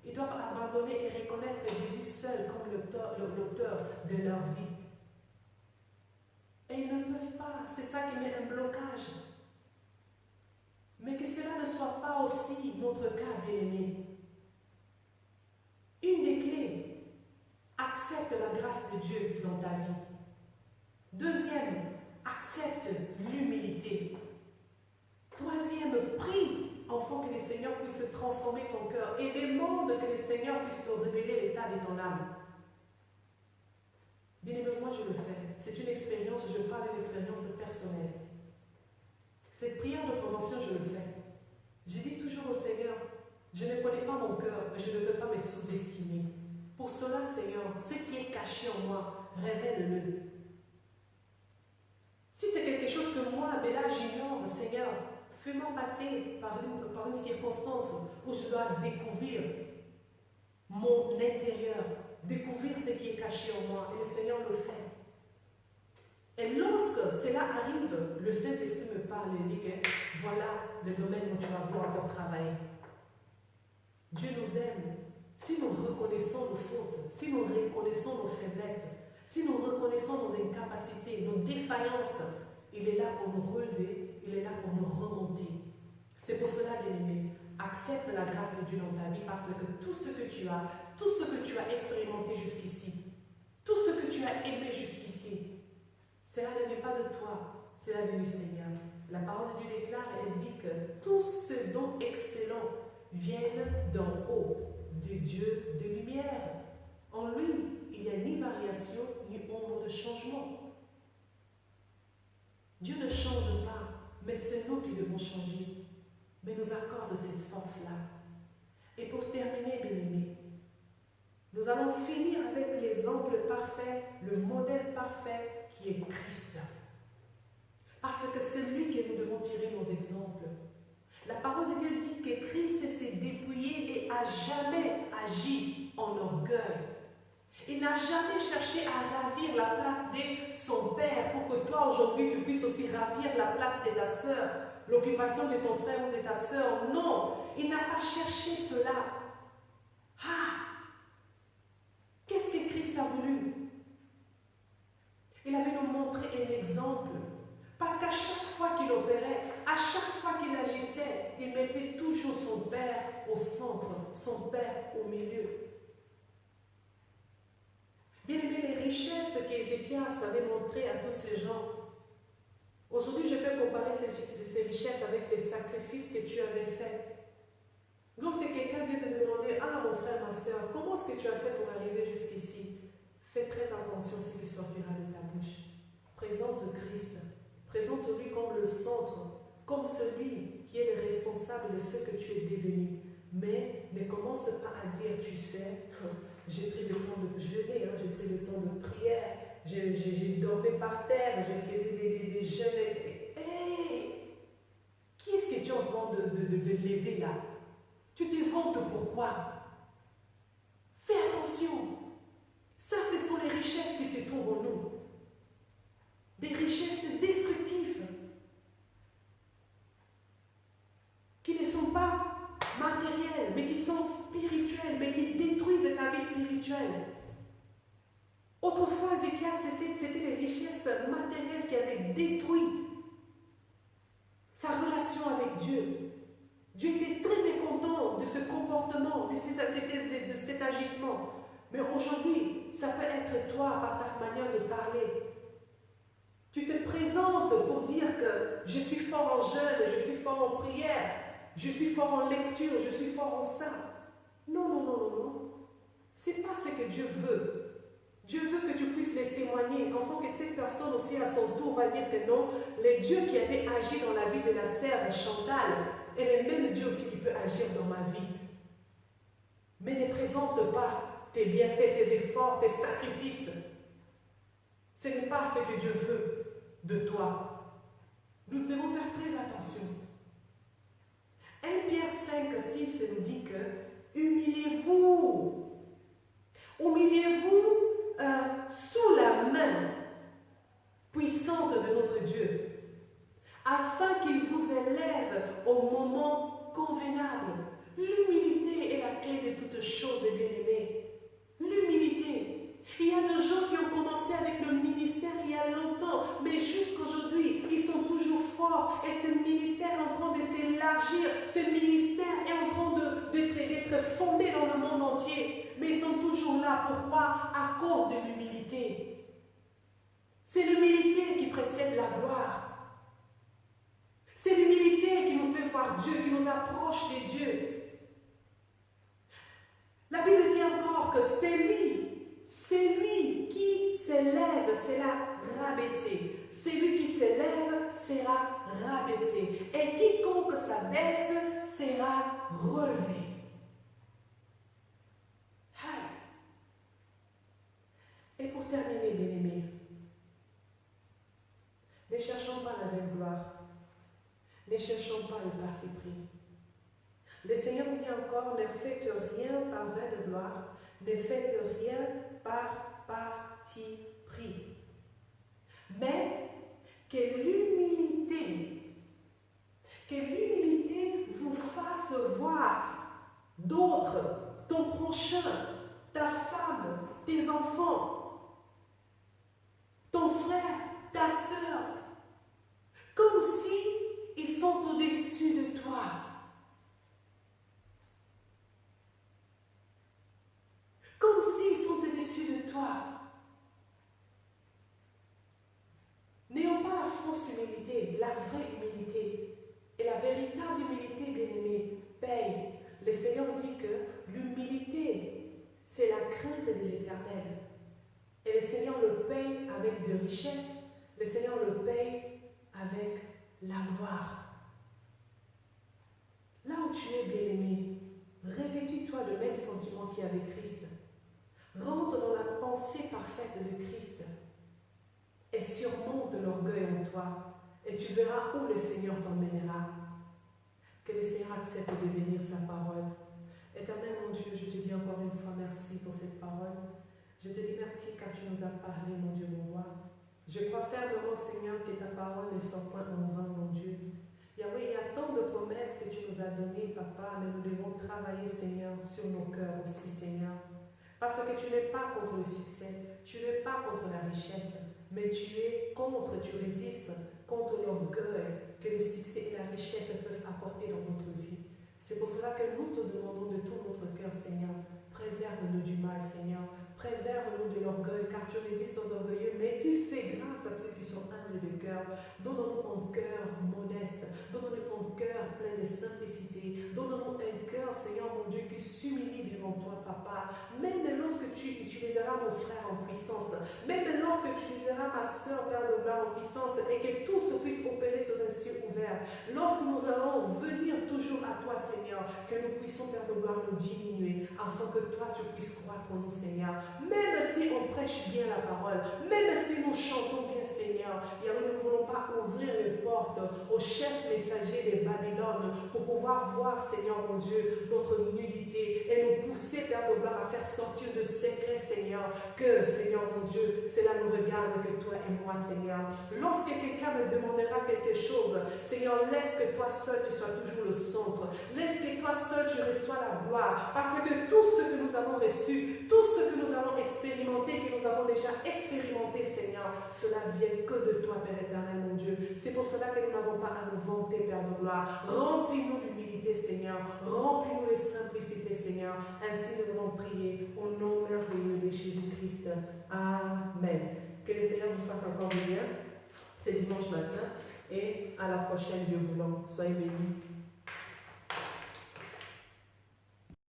Ils doivent abandonner et reconnaître Jésus seul comme l'auteur de leur vie. Et ils ne peuvent pas. C'est ça qui met un blocage. Mais que cela ne soit pas aussi notre cas, bien-aimé. Une des clés, accepte la grâce de Dieu dans ta vie. Deuxième, accepte l'humilité. Troisième, prie, afin que le Seigneur puisse transformer ton cœur et demande que le Seigneur puisse te révéler l'état de ton âme. Bien aimé, moi je le fais. C'est une expérience, je parle d'une expérience personnelle. Cette prière de prévention, je le fais. Je dis toujours au Seigneur, je ne connais pas mon cœur, mais je ne veux pas me sous-estimer. Pour cela, Seigneur, ce qui est caché en moi, révèle-le. Si c'est quelque chose que moi, Béla, j'ignore, Seigneur, fais-moi passer par une circonstance où je dois découvrir mon intérieur, découvrir ce qui est caché en moi. Et le Seigneur le fait. Et lorsque cela arrive, le Saint-Esprit me parle et dit que voilà le domaine où tu vas encore travailler. Dieu nous aime. Si nous reconnaissons nos fautes, si nous reconnaissons nos faiblesses, si nous reconnaissons nos incapacités, nos défaillances, il est là pour nous relever, il est là pour nous remonter. C'est pour cela, bien-aimé, accepte la grâce de Dieu dans ta vie parce que tout ce que tu as expérimenté jusqu'ici, tout ce que tu as aimé jusqu'ici, cela ne vient pas de toi, cela vient du Seigneur. La parole de Dieu déclare, elle dit que tout ce dont excellent viennent d'en haut, de Dieu de lumière. En lui, il n'y a ni variation, ni ombre de changement. Dieu ne change pas, mais c'est nous qui devons changer. Mais nous accorde cette force-là. Et pour terminer, bien-aimés, nous allons finir avec l'exemple parfait, le modèle parfait qui est Christ. Parce que c'est lui que nous devons tirer nos exemples. La parole de Dieu dit que Christ s'est dépouillé et a jamais agi en orgueil. Il n'a jamais cherché à ravir la place de son père pour que toi aujourd'hui tu puisses aussi ravir la place de ta sœur, l'occupation de ton frère ou de ta sœur. Non, il n'a pas cherché cela. Ah! Qu'est-ce que Christ a voulu? Il avait nous montrer un exemple. Parce qu'à chaque fois qu'il opérait, à chaque fois qu'il agissait, il mettait toujours son Père au centre, son Père au milieu. Bien aimé, les richesses qu'Ézéchias avait montrées à tous ces gens. Aujourd'hui, je peux comparer ces richesses avec les sacrifices que tu avais faits. Lorsque quelqu'un vient te demander, ah mon frère, ma soeur, comment est-ce que tu as fait pour arriver jusqu'ici? Fais très attention à ce qui sortira de ta bouche. Présente Christ. Présente-lui comme le centre, comme celui qui est le responsable de ce que tu es devenu. Mais ne commence pas à dire, tu sais, j'ai pris le temps de jeûner, j'ai pris le temps de prière, j'ai dormi par terre, j'ai fait des jeûnes. Hey! Qui est-ce que tu es en train de lever là? Tu te vantes pourquoi? Fais attention. Ça, ce sont les richesses qui se trouvent en nous. Des richesses destructives. Qui ne sont pas matérielles, mais qui sont spirituelles, mais qui détruisent ta vie spirituelle. Autrefois, Ézéchias, c'était les richesses matérielles qui avaient détruit sa relation avec Dieu. Dieu était très mécontent de ce comportement, de cet agissement. Mais aujourd'hui, ça peut être toi par ta manière de parler. Tu te présentes pour dire que je suis fort en jeûne, je suis fort en prière, je suis fort en lecture, je suis fort en ça. Non, non, non, non, non. Ce n'est pas ce que Dieu veut. Dieu veut que tu puisses les témoigner, afin que cette personne aussi à son tour va dire que non, le Dieu qui avait agi dans la vie de la sœur Chantal est le même Dieu aussi qui peut agir dans ma vie. Mais ne présente pas tes bienfaits, tes efforts, tes sacrifices. Ce n'est pas ce que Dieu veut de toi. Nous devons faire très attention. 1 Pierre 5, 6 nous dit que humiliez-vous. Humiliez-vous sous la main puissante de notre Dieu, afin qu'il vous élève au moment convenable. L'humilité est la clé de toutes choses, bien-aimés. L'humilité. Il y a des gens qui ont commencé avec le ministère il y a longtemps, mais jusqu'aujourd'hui, ils sont toujours forts et ce ministère est en train de s'élargir. Ce ministère est en train d'être fondé dans le monde entier. Mais ils sont toujours là. Pourquoi? À cause de l'humilité. C'est l'humilité qui précède la gloire. C'est l'humilité qui nous fait voir Dieu, qui nous approche de Dieu. La Bible dit encore que c'est lui qui s'élève, sera rabaissé. Celui qui s'élève sera rabaissé. Et quiconque s'abaisse sera relevé. Et pour terminer, bien-aimés, ne cherchons pas la vaine gloire. Ne cherchons pas le parti pris. Le Seigneur dit encore, ne faites rien par vaine gloire, ne faites rien par parti pris. Mais que l'humilité vous fasse voir d'autres, ton prochain, ta femme, tes enfants, ton frère, ta sœur, comme si ils sont au-dessus de toi. Comme s'ils sont au-dessus de toi. N'ayons pas la fausse humilité, la vraie humilité. Et la véritable humilité, bien-aimée, paye. Le Seigneur dit que l'humilité, c'est la crainte de l'Éternel. Et le Seigneur le paye avec de richesses. Le Seigneur le paye avec la gloire. Là où tu es, bien-aimé, revêtis-toi le même sentiment qu'il y a avec Christ. Rentre dans la pensée parfaite de Christ et surmonte l'orgueil en toi et tu verras où le Seigneur t'emmènera. Que le Seigneur accepte de bénir sa parole. Éternel mon Dieu, je te dis encore une fois merci pour cette parole. Je te dis merci car tu nous as parlé, mon Dieu, mon roi. Je crois fermement, Seigneur, que ta parole ne soit point en vain, mon Dieu. Yahweh, il y a tant de promesses que tu nous as données, Papa, mais nous devons travailler, Seigneur, sur nos cœurs aussi, Seigneur. Parce que tu n'es pas contre le succès, tu n'es pas contre la richesse, mais tu résistes contre l'orgueil que le succès et la richesse peuvent apporter dans notre vie. C'est pour cela que nous te demandons de tout notre cœur, Seigneur, préserve-nous du mal, Seigneur, préserve-nous de l'orgueil, car tu résistes aux orgueilleux, mais tu fais grâce à ceux qui sont humbles de cœur. Donne-nous un cœur modeste, donne-nous un cœur plein de simplicité, donne-nous un cœur, Seigneur mon Dieu, qui s'humilie devant toi, Papa. Même lorsque tu utiliseras mon frère en puissance, même lorsque tu utiliseras ma soeur, Père de gloire, en puissance, et que tous puissent opérer sous un ciel ouvert, lorsque nous allons venir toujours à toi, Seigneur, que nous puissions, Père de gloire, nous diminuer, afin que toi, tu puisses croître en nous, Seigneur. Même si on prêche bien la parole, même si nous chantons bien, Seigneur, Yahweh, nous ne voulons pas ouvrir les portes aux chefs messagers de Babylone pour pouvoir voir, Seigneur mon Dieu, notre nudité et nous pousser, Père de gloire, à faire sortir de secrets, Seigneur, que, Seigneur mon Dieu, cela nous regarde que toi et moi, Seigneur. Lorsque quelqu'un me demandera quelque chose, Seigneur, laisse que toi seul, tu sois toujours le centre. Laisse que toi seul, tu reçois la gloire. Parce que tout ce que nous avons reçu, tout ce que nous avons expérimenté, que nous avons déjà expérimenté, Seigneur, cela vient que de toi, Père éternel, mon Dieu. C'est pour cela que nous n'avons pas à nous vanter, Père de gloire. Remplis-nous d'humilité, Seigneur. Remplis-nous de simplicité, Seigneur. Ainsi nous allons prier au nom merveilleux de Jésus-Christ. Amen. Que le Seigneur vous fasse encore du bien. C'est dimanche matin. Et à la prochaine, Dieu voulant. Soyez bénis.